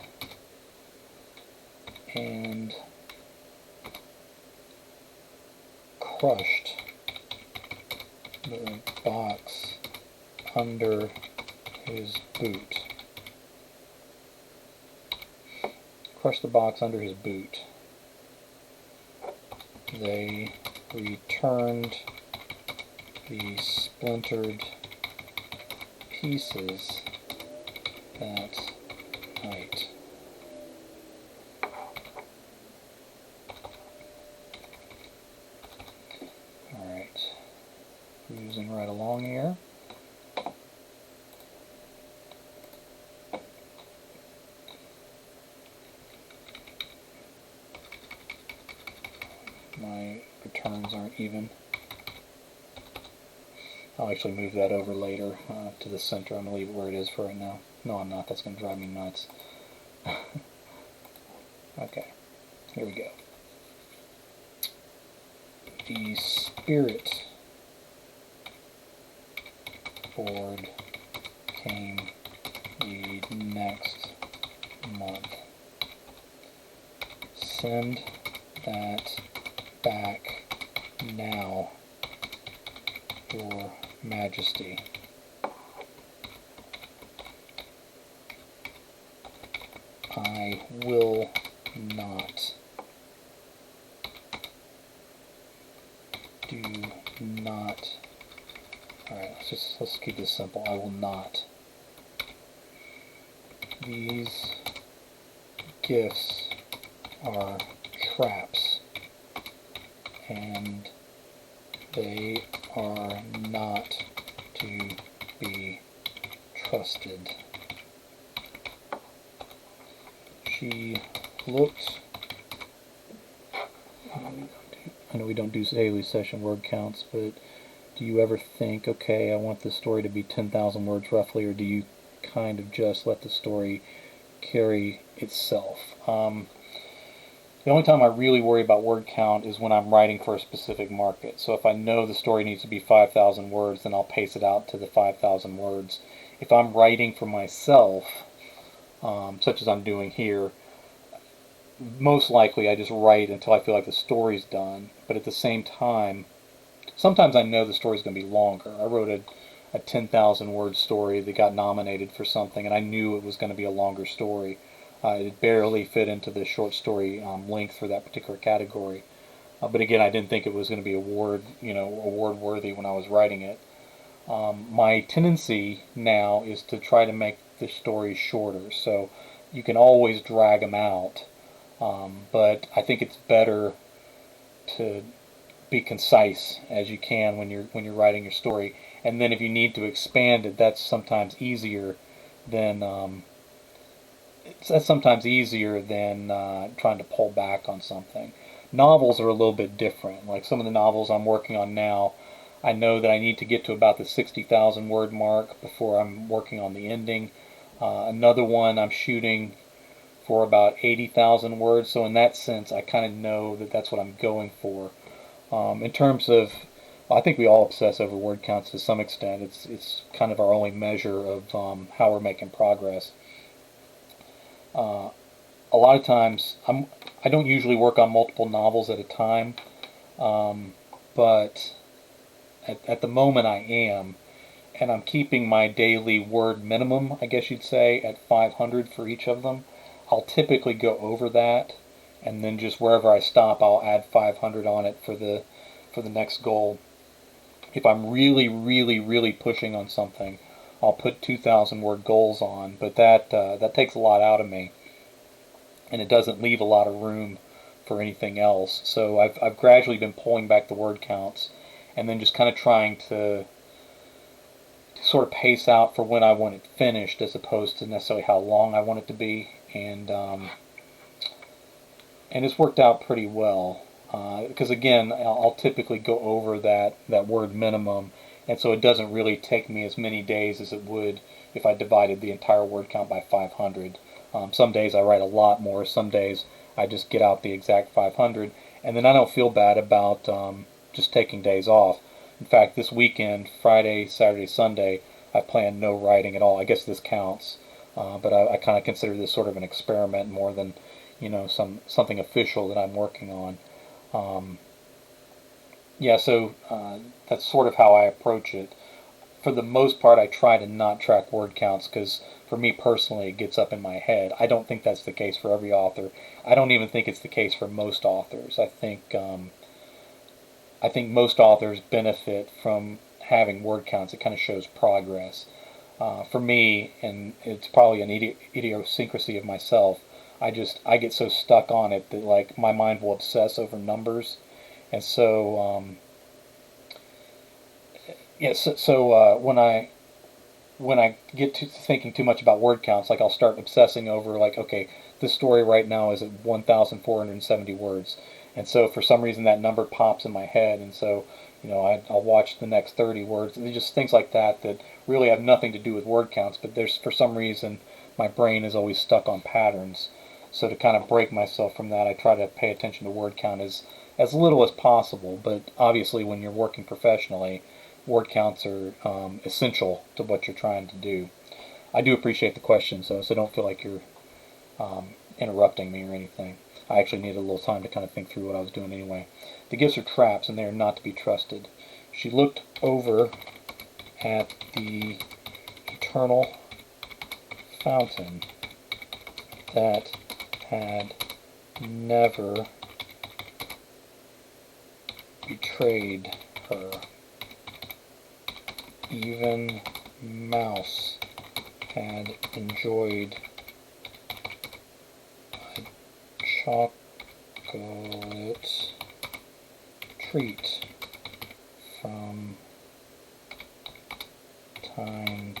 and crushed the box under his boot. Crushed the box under his boot. They returned the splintered pieces that night. Alright, cruising right along here. My returns aren't even. I'll actually move that over later to the center. I'm going to leave it where it is for right now. No, I'm not. That's going to drive me nuts. Okay, here we go. The spirit board came the next month. Send that back now, Your Majesty. I will not. Do not. Alright, let's keep this simple. I will not. These gifts are traps, and they are not to be trusted. She looked. I know we don't do daily session word counts, but do you ever think, okay, I want this story to be 10,000 words roughly, or do you kind of just let the story carry itself? The only time I really worry about word count is when I'm writing for a specific market. So if I know the story needs to be 5,000 words, then I'll pace it out to the 5,000 words. If I'm writing for myself, such as I'm doing here, most likely I just write until I feel like the story's done. But at the same time, sometimes I know the story's going to be longer. I wrote a 10,000 word story that got nominated for something, and I knew it was going to be a longer story. It barely fit into the short story length for that particular category. But again, I didn't think it was going to be award worthy when I was writing it. My tendency now is to try to make the stories shorter, so you can always drag them out. But I think it's better to be concise as you can when you're writing your story. And then if you need to expand it, that's sometimes easier than trying to pull back on something. Novels are a little bit different. Like some of the novels I'm working on now, I know that I need to get to about the 60,000 word mark before I'm working on the ending. Another one I'm shooting for about 80,000 words, so in that sense, I kind of know that that's what I'm going for. In terms of, I think we all obsess over word counts to some extent. It's kind of our only measure of how we're making progress. Uh, a lot of times, I don't usually work on multiple novels at a time, but at the moment I am, and I'm keeping my daily word minimum, I guess you'd say, at 500 for each of them. I'll typically go over that, and then just wherever I stop, I'll add 500 on it for the next goal. If I'm really, really, really pushing on something, I'll put 2,000 word goals on, but that takes a lot out of me, and it doesn't leave a lot of room for anything else. So I've gradually been pulling back the word counts, and then just kind of trying to sort of pace out for when I want it finished, as opposed to necessarily how long I want it to be, and it's worked out pretty well. Because again, I'll typically go over that word minimum, and so it doesn't really take me as many days as it would if I divided the entire word count by 500. Some days I write a lot more. Some days I just get out the exact 500, and then I don't feel bad about just taking days off. In fact, this weekend, Friday, Saturday, Sunday, I plan no writing at all. I guess this counts, but I kind of consider this sort of an experiment more than something official that I'm working on. Um, yeah, so that's sort of how I approach it. For the most part, I try to not track word counts because for me personally, it gets up in my head. I don't think that's the case for every author. I don't even think it's the case for most authors. I think most authors benefit from having word counts. It kind of shows progress. For me, and it's probably an idiosyncrasy of myself, I get so stuck on it that like my mind will obsess over numbers, and so when I get to thinking too much about word counts, like I'll start obsessing over like, okay, this story right now is at 1,470 words, and so for some reason that number pops in my head, and so I'll watch the next 30 words, and just things like that that really have nothing to do with word counts, but there's for some reason my brain is always stuck on patterns. So to kind of break myself from that, I try to pay attention to word count as little as possible. But obviously, when you're working professionally, word counts are essential to what you're trying to do. I do appreciate the questions, though, so don't feel like you're interrupting me or anything. I actually needed a little time to kind of think through what I was doing anyway. The gifts are traps, and they are not to be trusted. She looked over at the eternal fountain that had never betrayed her. Even Mouse had enjoyed a chocolate treat from time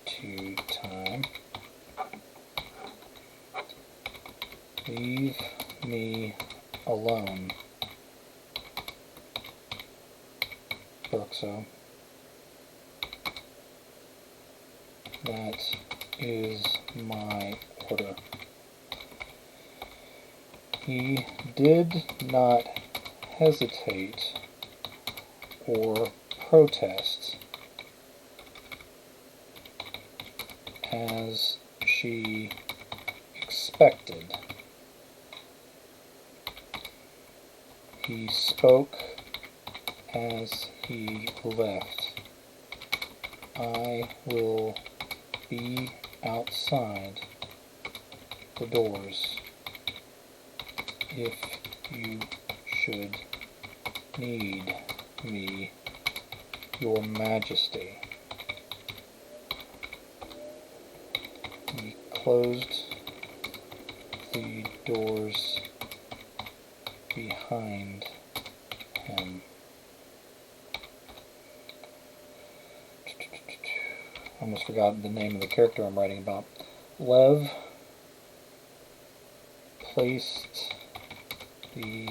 to time. Leave me alone, Brookso. That is my order. He did not hesitate or protest as she expected. He spoke as he left. I will be outside the doors if you should need me, your majesty. He closed the doors behind him. I almost forgot the name of the character I'm writing about. Lev placed the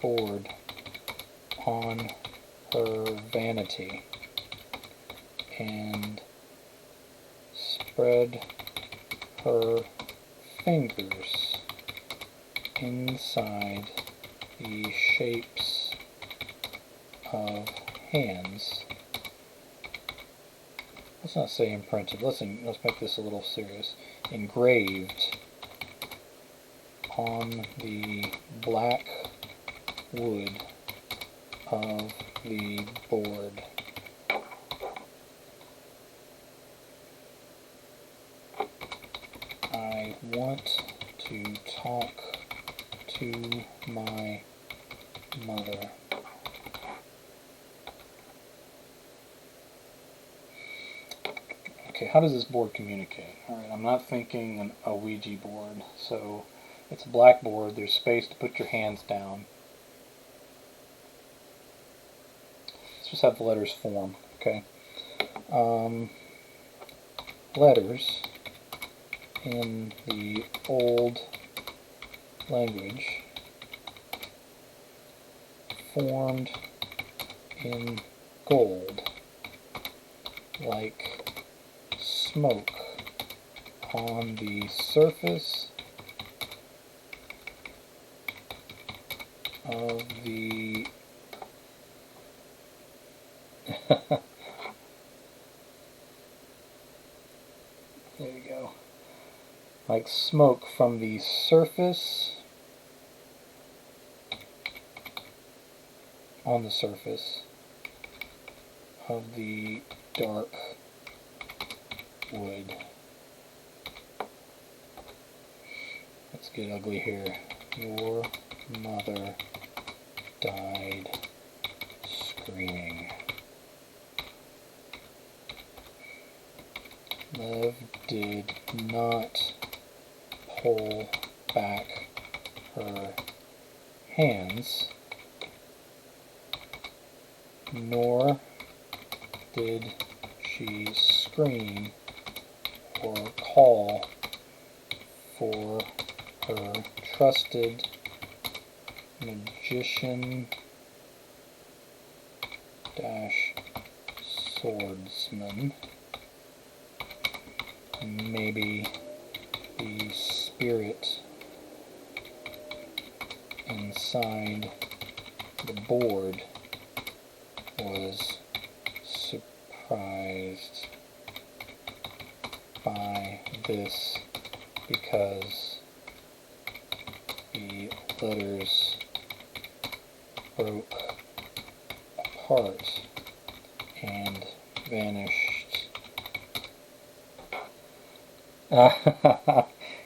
board on her vanity and spread her fingers inside the shapes of hands. Let's not say imprinted. Let's make this a little serious. Engraved on the black wood of the board. I want to talk to my mother. Okay, how does this board communicate? Alright, I'm not thinking a Ouija board, so it's a black board, there's space to put your hands down. Let's just have the letters form, okay? Letters in the old language formed in gold, like smoke on the surface of the there you go. Like smoke from the surface on the surface of the dark wood. Let's get ugly here. Your mother died screaming. Lev did not pull back her hands, nor did she scream or call for her trusted magician swordsman. Maybe the spirit inside the board was surprised by this because the letters broke apart and vanished.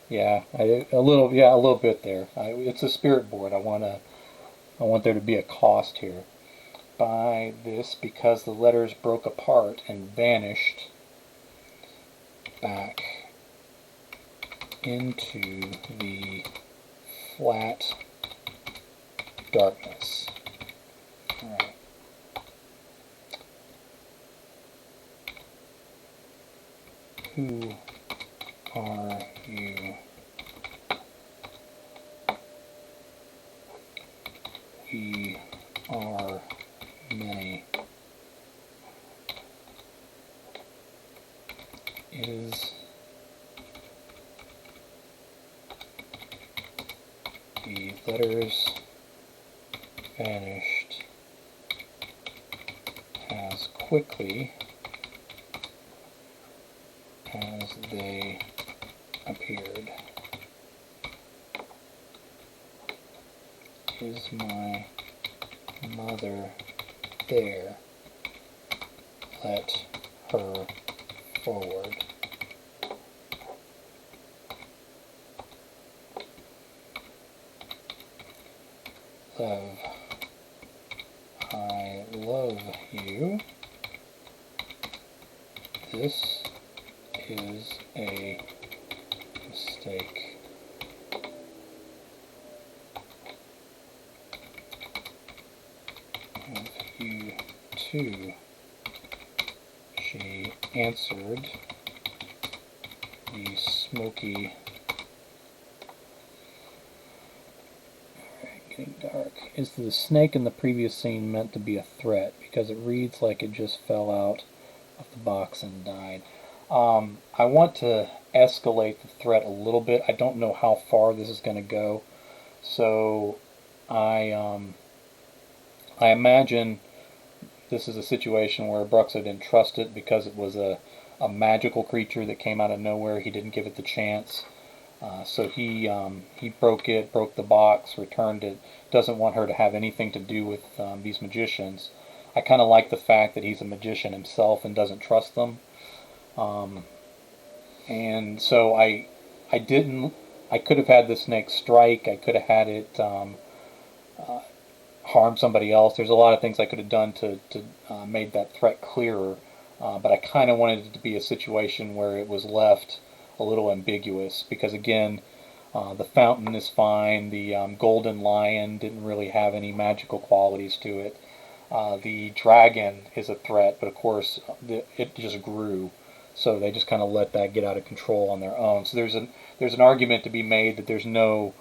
Yeah, a little bit there. It's a spirit board. I want there to be a cost here. By this because the letters broke apart and vanished back into the flat darkness. All right. Who are you? We are many. Is the letters vanished as quickly as they appeared? Is my mother there? Let her forward. Lev I love you. This is a mistake. Love you too, she answered the smoky. Alright, getting dark. Is the snake in the previous scene meant to be a threat? Because it reads like it just fell out of the box and died. I want to escalate the threat a little bit. I don't know how far this is going to go. So I imagine this is a situation where Bruxo didn't trust it because it was a magical creature that came out of nowhere. He didn't give it the chance. So he broke the box, returned it. Doesn't want her to have anything to do with these magicians. I kind of like the fact that he's a magician himself and doesn't trust them. And so I could have had the snake strike. I could have had it harm somebody else. There's a lot of things I could have done to made that threat clearer. But I kind of wanted it to be a situation where it was left a little ambiguous, because again, the fountain is fine. The golden lion didn't really have any magical qualities to it. The dragon is a threat, but of course it just grew, so they just kind of let that get out of control on their own. So there's an argument to be made that there's no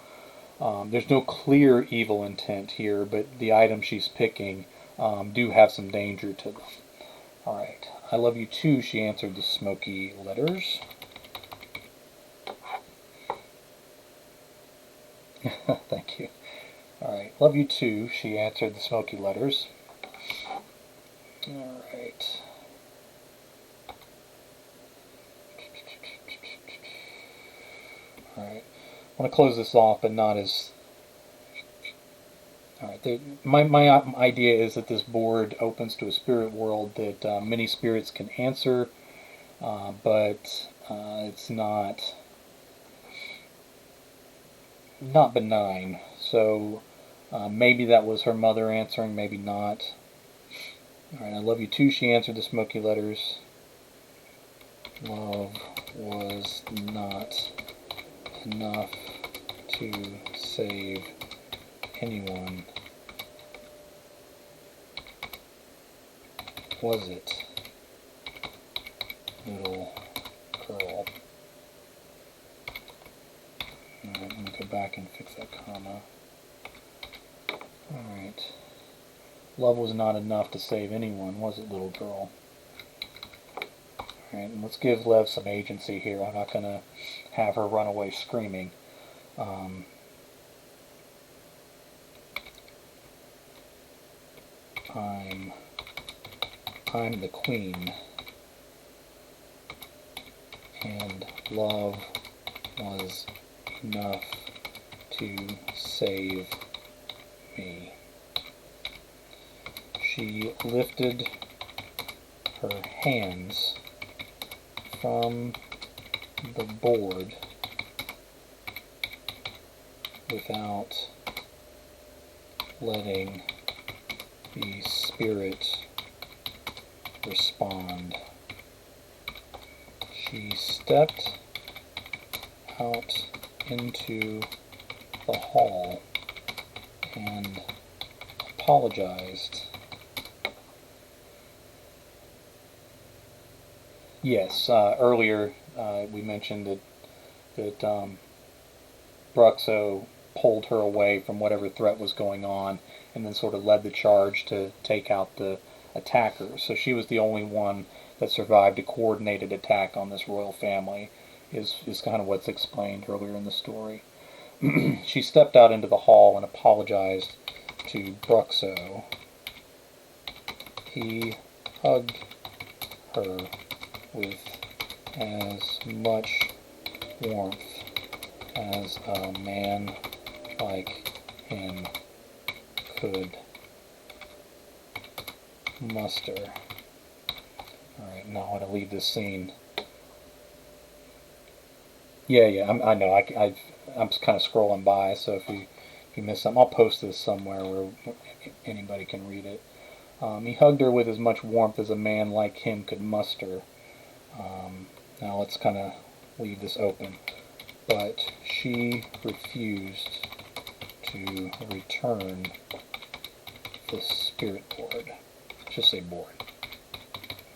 clear evil intent here, but the items she's picking do have some danger to them. All right, I love you too, she answered the smoky letters. Thank you. All right, love you too, she answered the smoky letters. All right. All right. I want to close this off, but not as. All right. My idea is that this board opens to a spirit world that many spirits can answer, but it's not benign. So maybe that was her mother answering, maybe not. All right, I love you too, she answered the smoky letters. Love was not enough to save anyone. Was it, little girl? Alright, let me go back and fix that comma. Alright. Love was not enough to save anyone, was it, little girl? Alright, and let's give Lev some agency here. I'm not going to have her run away screaming. I'm the queen, and love was enough to save me. She lifted her hands from the board without letting the spirit respond. She stepped out into the hall and apologized. Yes, earlier we mentioned that Bruxo pulled her away from whatever threat was going on and then sort of led the charge to take out the attackers. So she was the only one that survived a coordinated attack on this royal family, is kind of what's explained earlier in the story. She stepped out into the hall and apologized to Bruxo. He hugged her with as much warmth as a man like him could muster. Alright, now I want to leave this scene. Yeah, I know. I'm just kind of scrolling by, so if you miss something, I'll post this somewhere where anybody can read it. He hugged her with as much warmth as a man like him could muster. Now let's kind of leave this open. But she refused to return the spirit board. Just say board.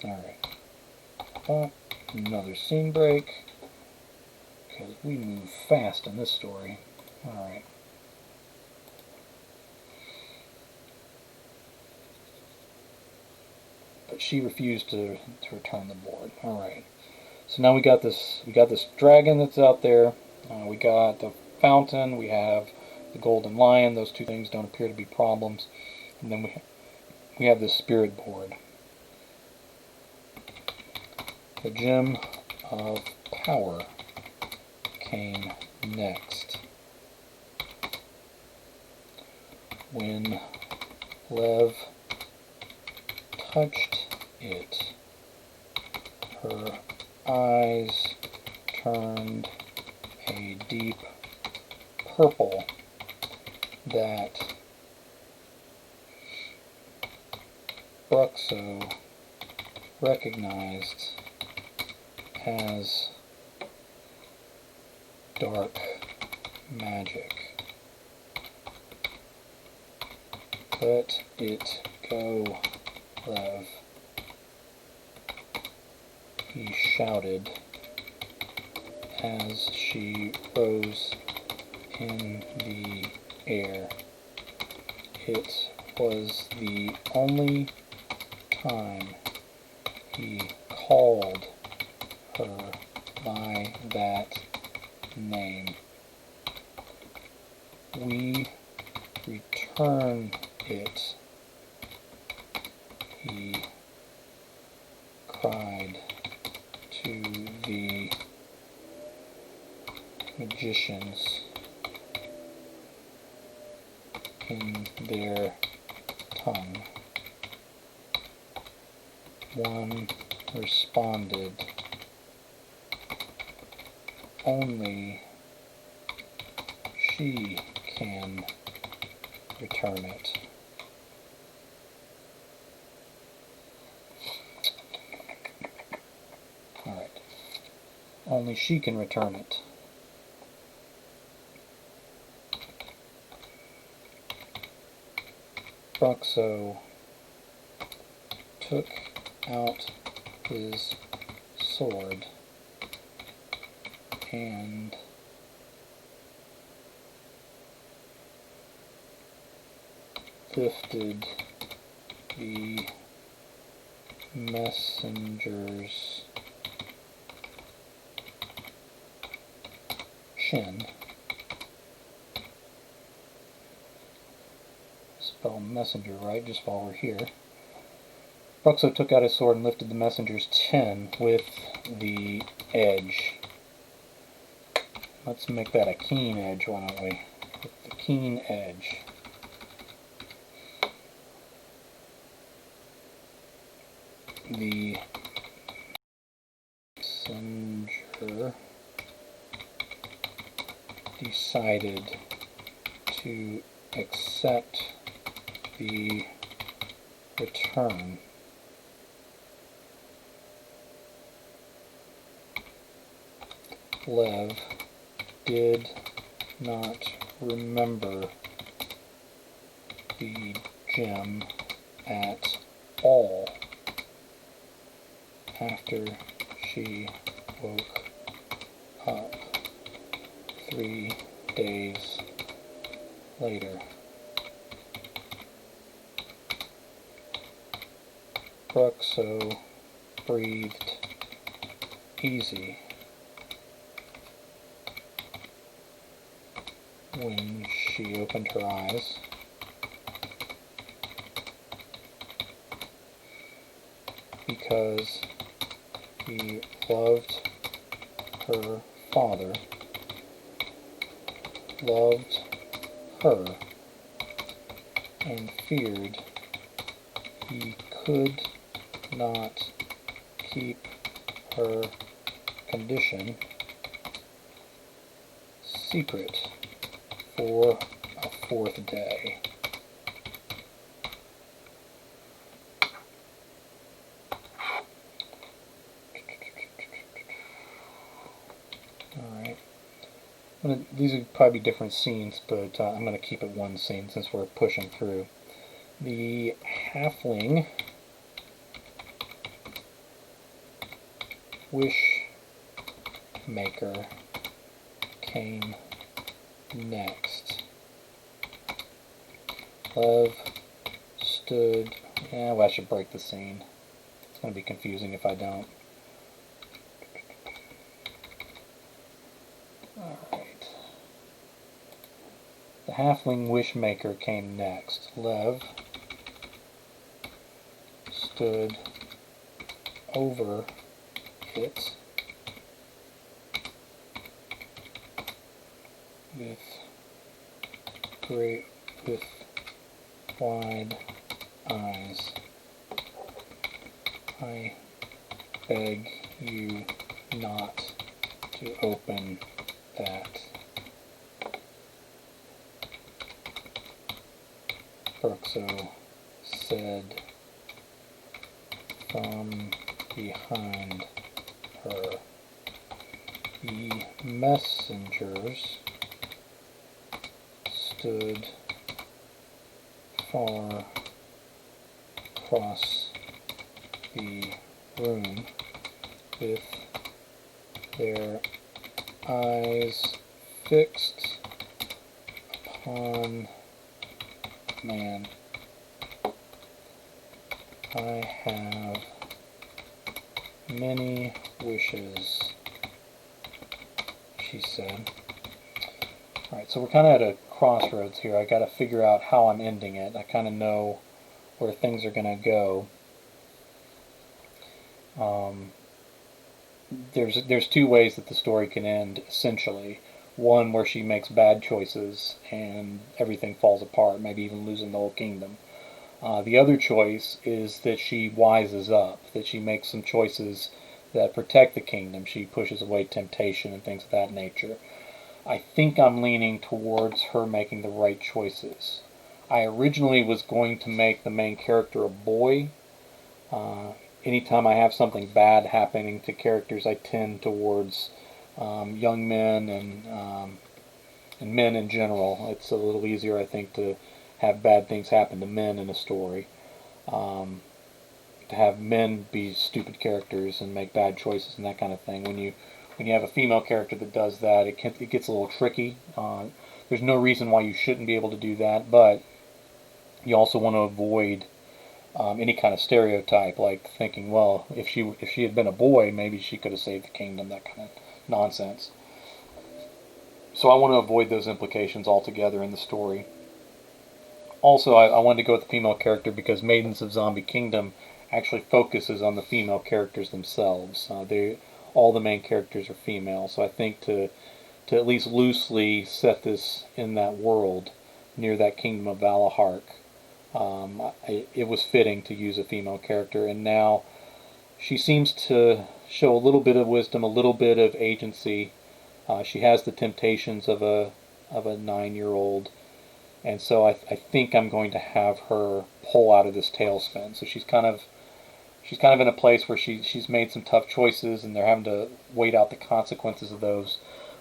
Alright. Another scene break. Because we move fast in this story. Alright. But she refused to return the board. Alright. So now we got this dragon that's out there. We got the fountain. We have the golden lion. Those two things don't appear to be problems. And then we have this spirit board. The gem of power came next. When Lev touched it, her eyes turned a deep purple that Bruxo recognized as dark magic. Let it go, Lev, he shouted as she rose in the air. It was the only time he called her by that name. We return it, he cried to the magicians in their tongue. One responded, only she can return it. Alright. Only she can return it. Bruxo took out his sword and lifted the messenger's chin. Spell messenger right, just while we're here. Bruxo took out his sword and lifted the messenger's chin with the edge. Let's make that a keen edge, why don't we? With the keen edge. The messenger decided to accept the return. Lev did not remember the gem at all after she woke up 3 days later. Bruxo breathed easy when she opened her eyes. Because he loved her father, loved her, and feared he could not keep her condition secret for a 4th day. Alright. These would probably be different scenes, but I'm going to keep it one scene since we're pushing through. The halfling wish maker came next. Love stood... Yeah, well, I should break the scene. It's going to be confusing if I don't. Alright. The halfling wishmaker came next. Lev stood over it with wide eyes. I beg you not to open that. Bruxo said from behind her. The messengers stood far across the room with their eyes fixed upon man. I have many wishes, she said. Alright, so we're kind of at a crossroads here. I got to figure out how I'm ending it. I kind of know where things are going to go. There's two ways that the story can end, essentially. One where she makes bad choices and everything falls apart, maybe even losing the whole kingdom. The other choice is that she wises up, that she makes some choices that protect the kingdom. She pushes away temptation and things of that nature. I think I'm leaning towards her making the right choices. I originally was going to make the main character a boy. Anytime I have something bad happening to characters, I tend towards young men and men in general. It's a little easier, I think, to have bad things happen to men in a story. To have men be stupid characters and make bad choices and that kind of thing. When you have a female character that does that, it gets a little tricky. There's no reason why you shouldn't be able to do that, but you also want to avoid any kind of stereotype, like thinking, well, if she had been a boy, maybe she could have saved the kingdom, that kind of nonsense. So I want to avoid those implications altogether in the story. Also, I wanted to go with the female character because Maidens of Zombie Kingdom actually focuses on the female characters themselves. All the main characters are female, so I think to at least loosely set this in that world near that kingdom of Valahark, it was fitting to use a female character, and now she seems to show a little bit of wisdom, a little bit of agency. She has the temptations of a 9-year-old, and so I think I'm going to have her pull out of this tailspin. So she's kind of in a place where she's made some tough choices, and they're having to wait out the consequences of those.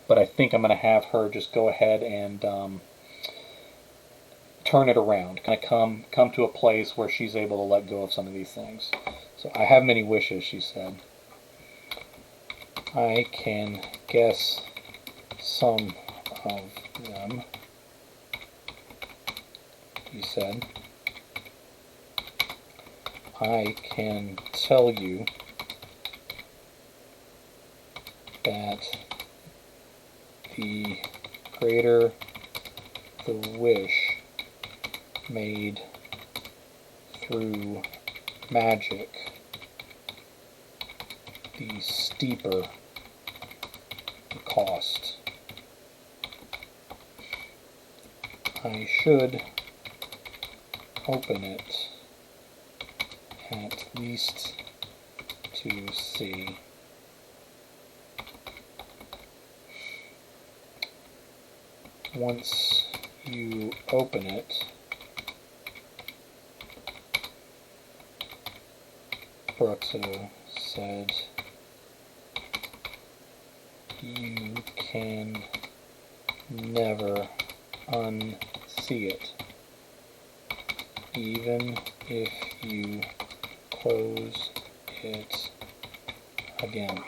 But I think I'm going to have her just go ahead and turn it around, kind of come to a place where she's able to let go of some of these things. So I have many wishes, she said. I can guess some of them, he said. I can tell you that the greater the wish made through magic, the steeper the cost. I should open it at least to see. Once you open it, Bruxo said, You can never unsee it, even if you close it again.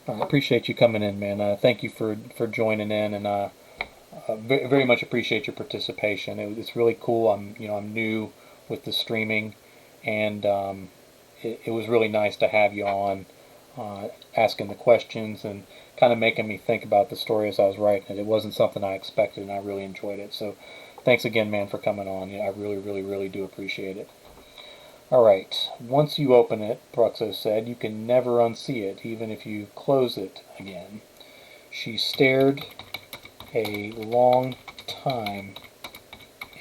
I appreciate you coming in, man. Thank you for joining in, and very much appreciate your participation. It's really cool. I'm new with the streaming, and it was really nice to have you on, asking the questions and kind of making me think about the story as I was writing it. It wasn't something I expected, and I really enjoyed it. So thanks again, man, for coming on. I really, really, really do appreciate it. Alright, once you open it, Bruxo said, you can never unsee it, even if you close it again. She stared a long time,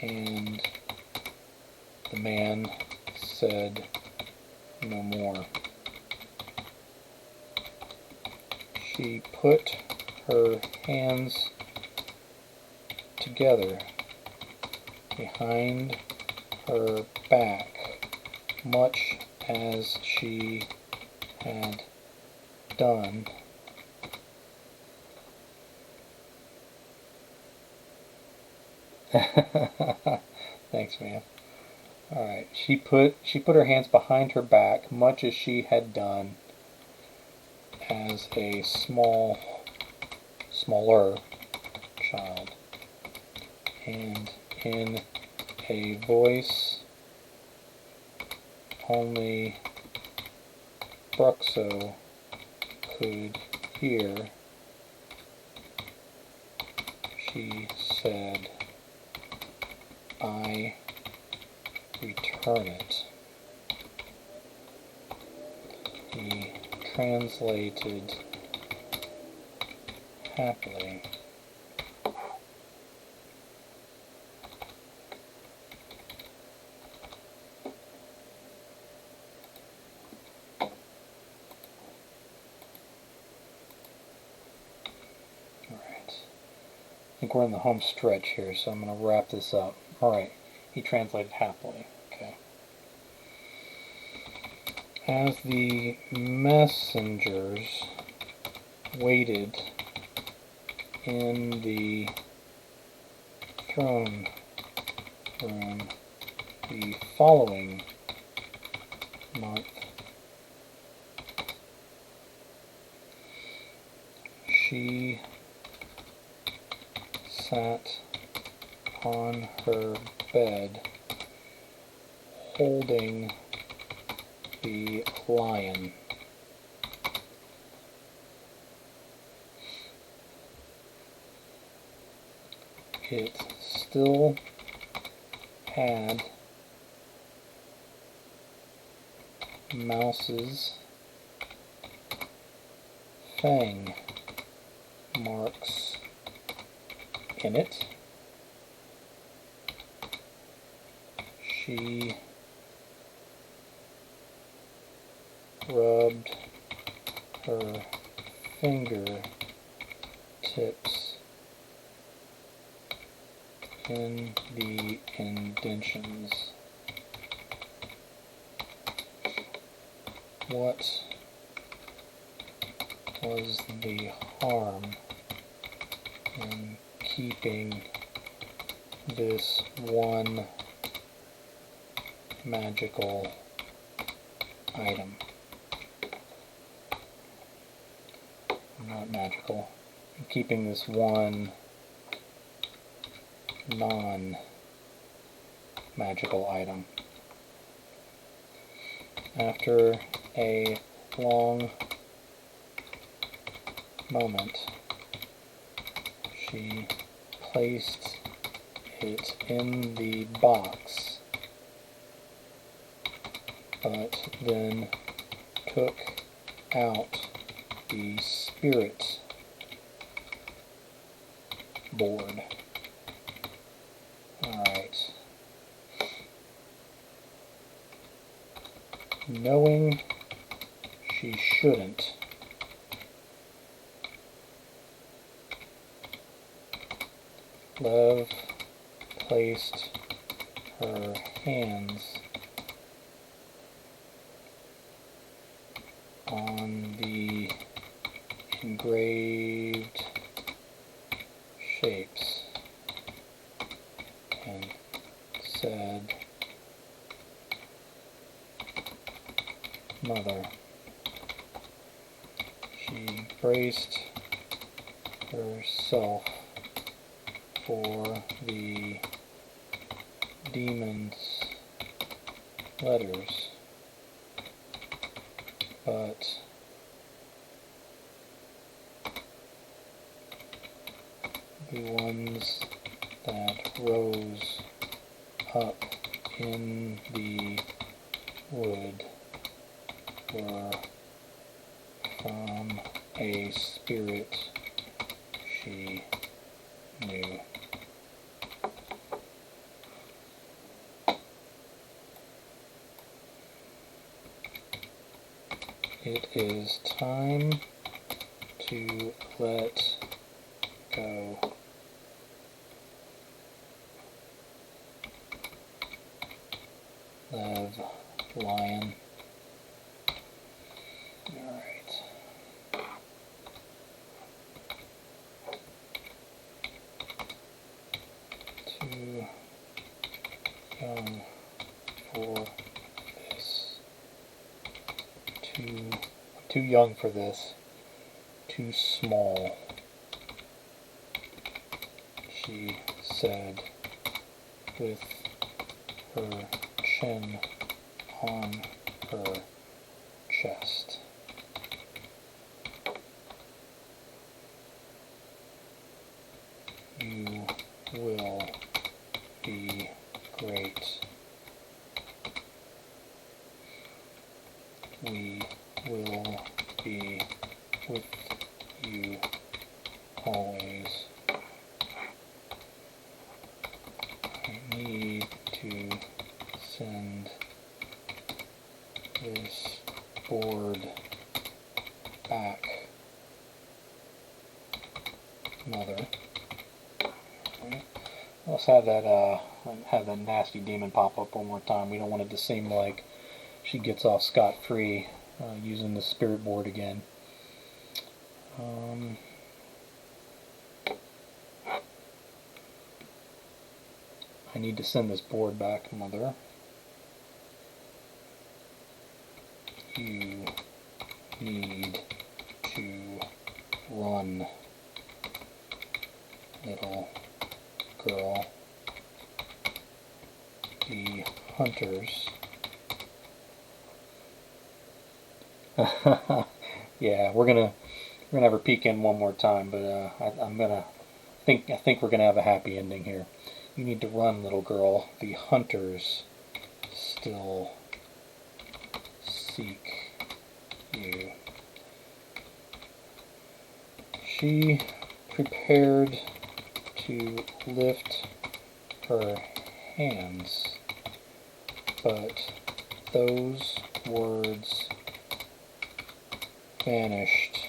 and the man said no more. She put her hands together behind her back, much as she had done thanks, man. Alright, she put her hands behind her back, much as she had done as a smaller child, and in a voice only Bruxo could hear, she said, I return it. He translated happily. I think we're in the home stretch here, so I'm going to wrap this up. Alright, he translated happily. Okay. As the messengers waited in the throne room the following month, she sat on her bed holding the lion. It still had Mouse's fang marks in it. She rubbed her fingertips in the indentions. What was the harm in keeping this one magical item? Not magical. Keeping this one non-magical item. After a long moment, she placed it in the box, but then took out the spirit board. Alright. Knowing she shouldn't, Lev placed her hands on the engraved shapes and said, "Mother." She braced herself for the demon's letters, but the ones that rose up in the wood were from a spirit she knew. It is time to let go. Lev, lion. Alright. Too young for this. Too young for this. Too small, she said with her chin on her chest. You will be great. We will be with you always. I need to send this board back, Mother. Let's have that nasty demon pop up one more time. We don't want it to seem like she gets off scot-free using the spirit board again. I need to send this board back, Mother. You need to run, little girl. The hunters. Yeah, we're gonna have her peek in one more time, but I think we're gonna have a happy ending here. You need to run, little girl. The hunters still seek you. She prepared to lift her hands, but those words vanished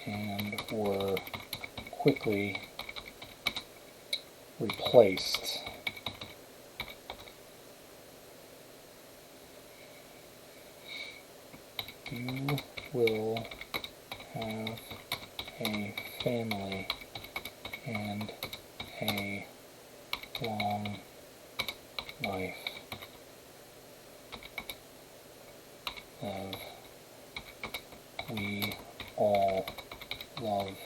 and were quickly replaced. You will have a family and a long life. We all love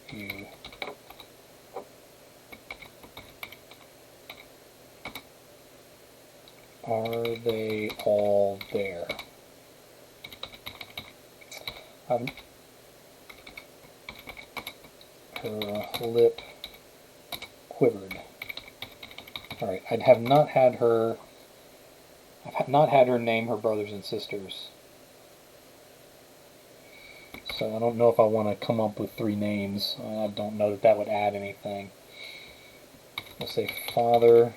you. Are they all there? Her lip quivered. Alright, I've not had her name her brothers and sisters. So I don't know if I want to come up with 3 names. I don't know that would add anything. Let's say father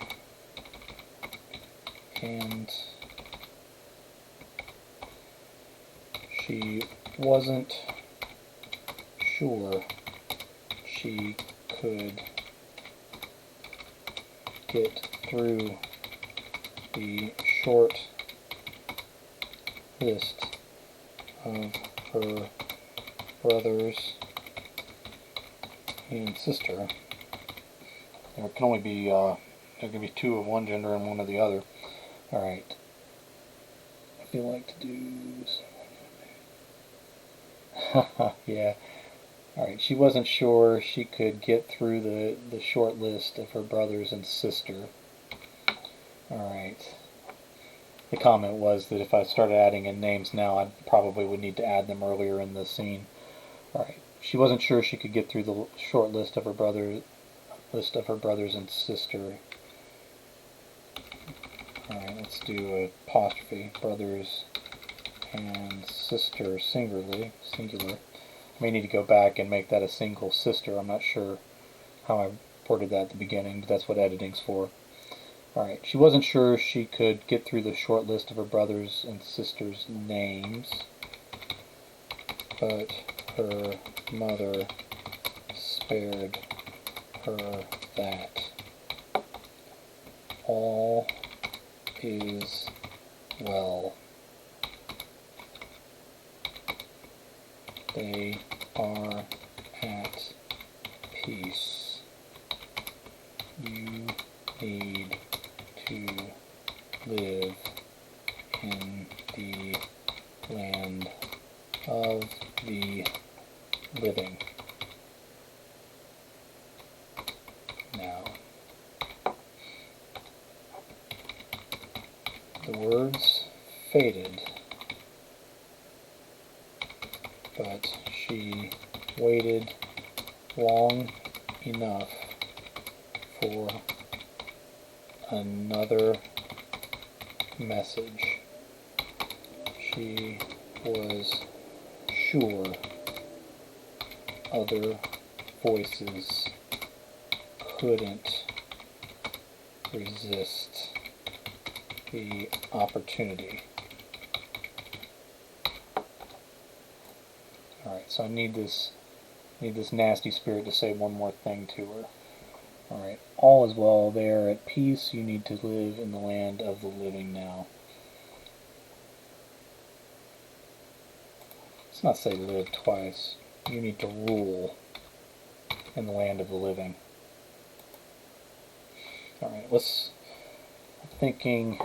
and she wasn't sure she could get through the short list of her brothers and sister. There can only be there can be two of one gender and one of the other. All right. I feel like to do some. Yeah. All right. She wasn't sure she could get through the short list of her brothers and sister. All right. The comment was that if I started adding in names now, I probably would need to add them earlier in the scene. All right. She wasn't sure she could get through the short list of her brothers and sister. All right. Let's do apostrophe brothers and sister singular. I may need to go back and make that a single sister. I'm not sure how I worded that at the beginning, but that's what editing's for. Alright, she wasn't sure she could get through the short list of her brothers and sisters' names, but her mother spared her that. All is well. They are at peace. You need to live in the land of the living. Now, the words faded, but she waited long enough for another message. She was sure other voices couldn't resist the opportunity. Alright, so I need this nasty spirit to say one more thing to her. Alright, all is well, they are at peace, you need to live in the land of the living now. Let's not say live twice. You need to rule in the land of the living. Alright, I'm thinking,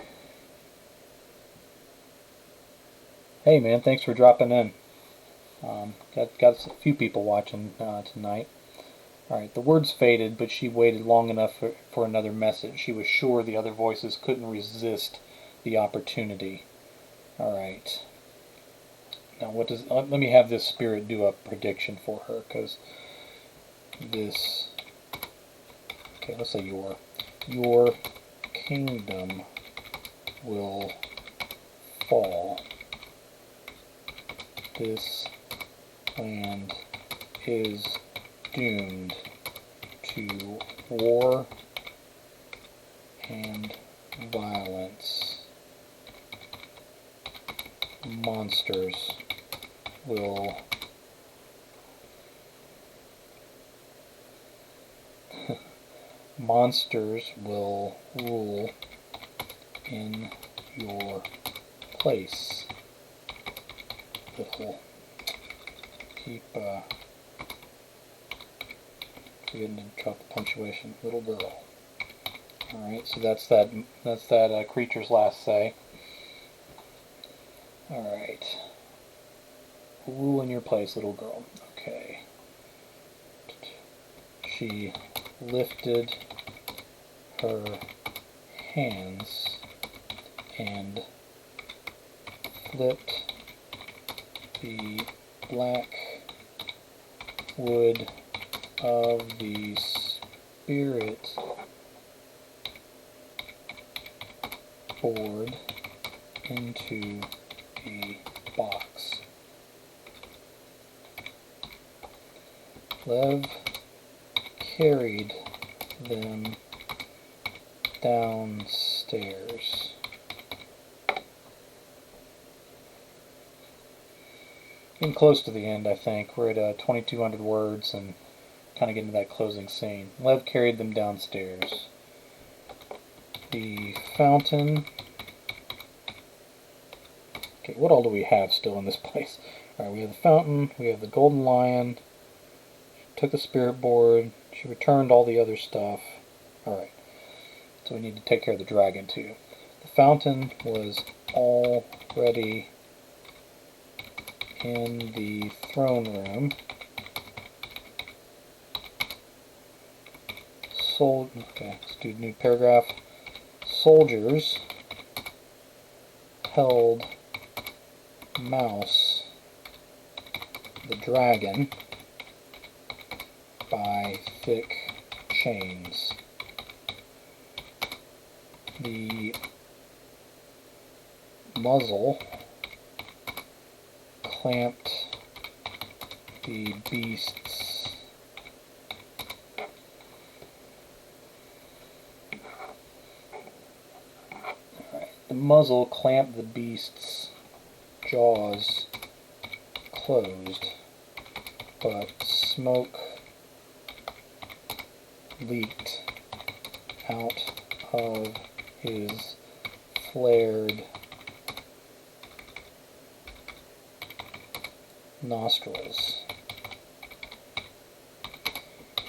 hey man, thanks for dropping in. Got a few people watching tonight. Alright, the words faded, but she waited long enough for another message. She was sure the other voices couldn't resist the opportunity. Alright. Now let me have this spirit do a prediction for her, because this, okay, let's say your kingdom will fall. This land is doomed to war and violence. Monsters will rule in your place. Little keep forgetting to drop the punctuation. Little girl. Alright, so that's that creature's last say. Alright. Rule in your place, little girl. Okay. She lifted her hands and flipped the black wood of the spirit board into a box. Lev carried them downstairs. Getting close to the end, I think. We're at 2,200 words and kind of getting to that closing scene. Lev carried them downstairs. The fountain Okay, what all do we have still in this place? Alright, we have the fountain, we have the golden lion, she took the spirit board, she returned all the other stuff. Alright, so we need to take care of the dragon too. The fountain was already in the throne room. Okay, let's do a new paragraph. Soldiers held Mouse, the dragon, by thick chains. The muzzle clamped the beast's jaws closed, but smoke leaked out of his flared nostrils.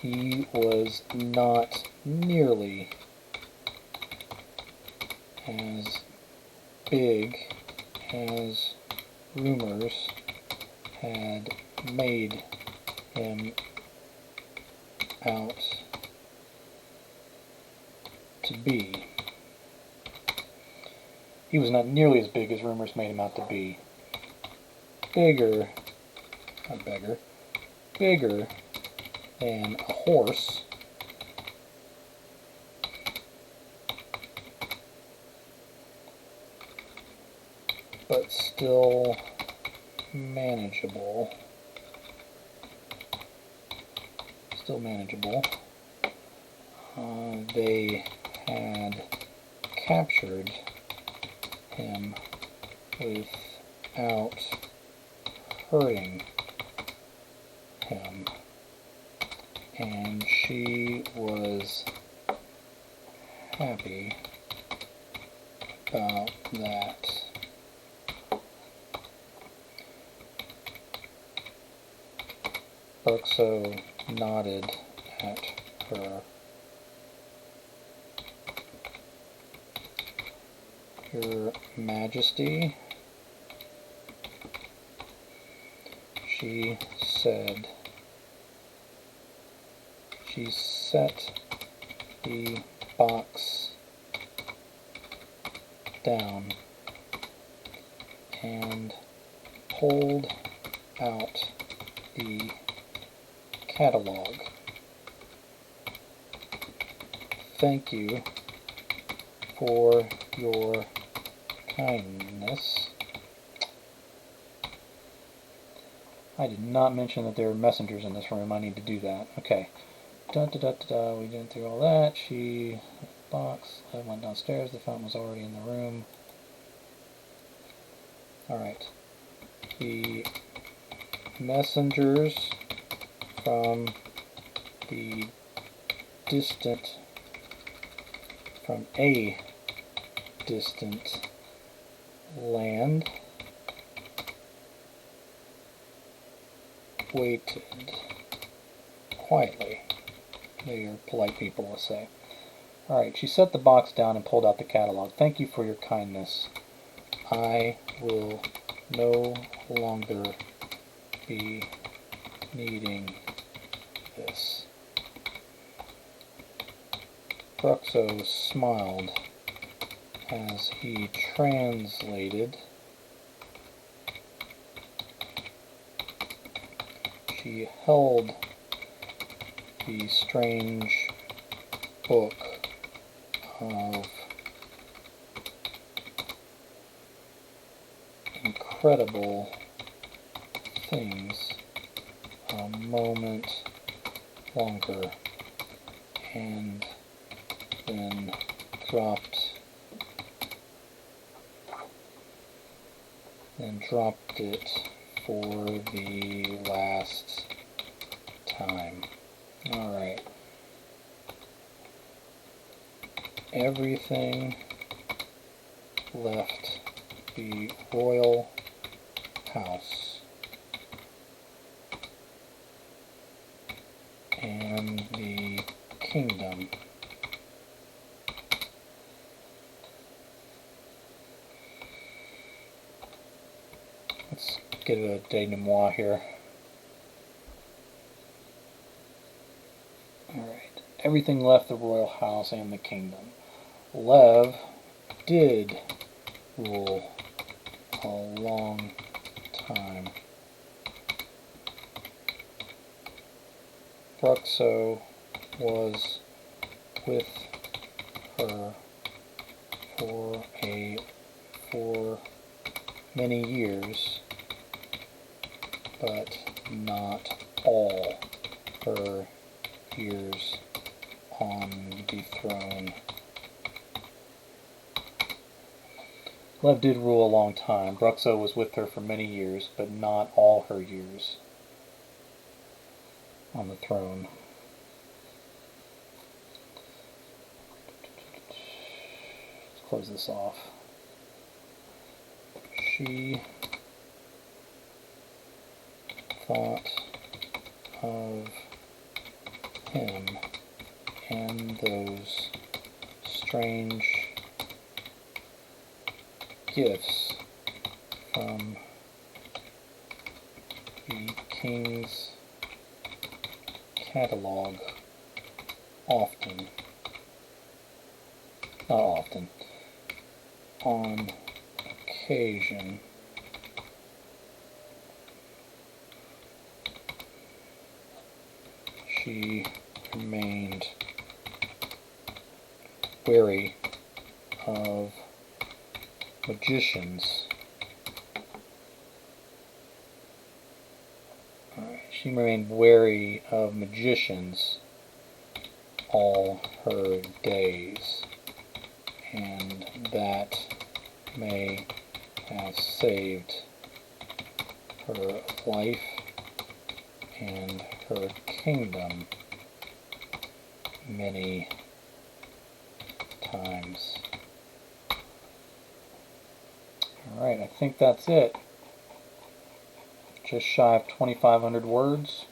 He was not nearly as big as rumors had made him out to be. He was not nearly as big as rumors made him out to be. Bigger than a horse, but still manageable. They had captured him without hurting him, and she was happy about that. Buxo nodded at her. Your Majesty, she said. She set the box down and pulled out the catalog. Thank you for your kindness. I did not mention that there were messengers in this room. I need to do that. Okay. We went through all that. She box. I went downstairs. The fountain was already in the room. Alright. The messengers from a distant land waited quietly. They are polite people, let's say. Alright, she set the box down and pulled out the catalog. Thank you for your kindness. I will no longer be needing this. Bruxo smiled as he translated. She held the strange book of incredible things a moment longer and then dropped it for the last time. Alright. Everything left the royal house and the kingdom. Let's get a denouement here. Alright, everything left the royal house and the kingdom. Lev did rule a long time. Bruxo was with her for many years, but not all her years on the throne. Lev did rule a long time. Bruxo was with her for many years, but not all her years on the throne. Let's close this off. She thought of him and those strange gifts from the king's catalog often, not often, on occasion. She remained wary of magicians. She remained wary of magicians all her days, and that may have saved her life and her kingdom many times. Alright, I think that's it. Just shy of 2,500 words,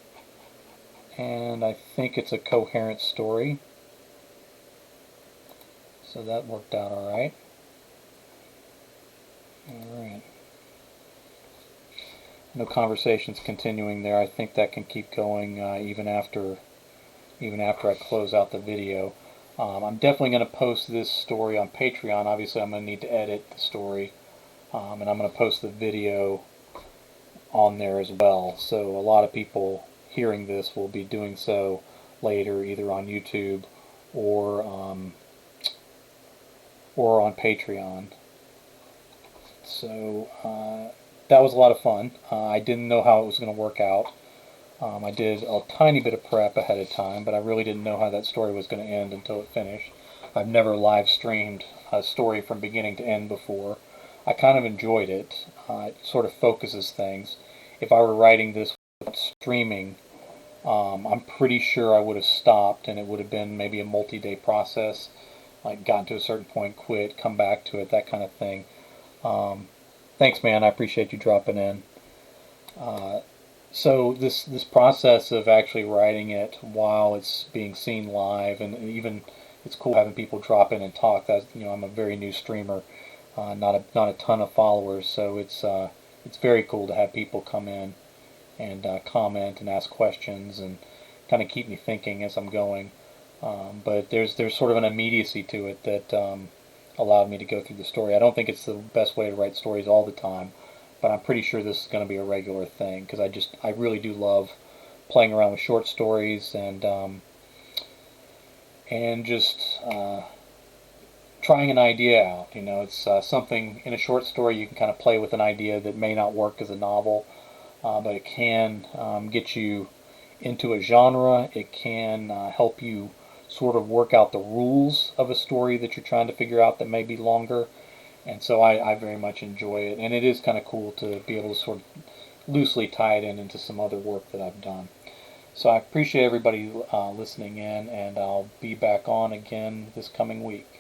and I think it's a coherent story, so that worked out alright. Alright. No conversations continuing there. I think that can keep going even after I close out the video. I'm definitely going to post this story on Patreon. Obviously, I'm going to need to edit the story, and I'm going to post the video on there as well. So a lot of people hearing this will be doing so later, either on YouTube or on Patreon. So that was a lot of fun. I didn't know how it was going to work out. I did a tiny bit of prep ahead of time, but I really didn't know how that story was going to end until it finished. I've never live streamed a story from beginning to end before. I kind of enjoyed it. It sort of focuses things. If I were writing this without streaming, I'm pretty sure I would have stopped, and it would have been maybe a multi-day process, like gotten to a certain point, quit, come back to it, that kind of thing. Thanks, man. I appreciate you dropping in. So this process of actually writing it while it's being seen live, and even it's cool having people drop in and talk. That, you know, I'm a very new streamer, not a ton of followers, so it's very cool to have people come in and comment and ask questions and kind of keep me thinking as I'm going. But there's sort of an immediacy to it that allowed me to go through the story. I don't think it's the best way to write stories all the time, but I'm pretty sure this is going to be a regular thing, because I really do love playing around with short stories and just trying an idea out. You know, it's something in a short story you can kind of play with an idea that may not work as a novel, but it can get you into a genre. It can help you sort of work out the rules of a story that you're trying to figure out that may be longer. And so I very much enjoy it, and it is kind of cool to be able to sort of loosely tie it into some other work that I've done. So I appreciate everybody listening in, and I'll be back on again this coming week.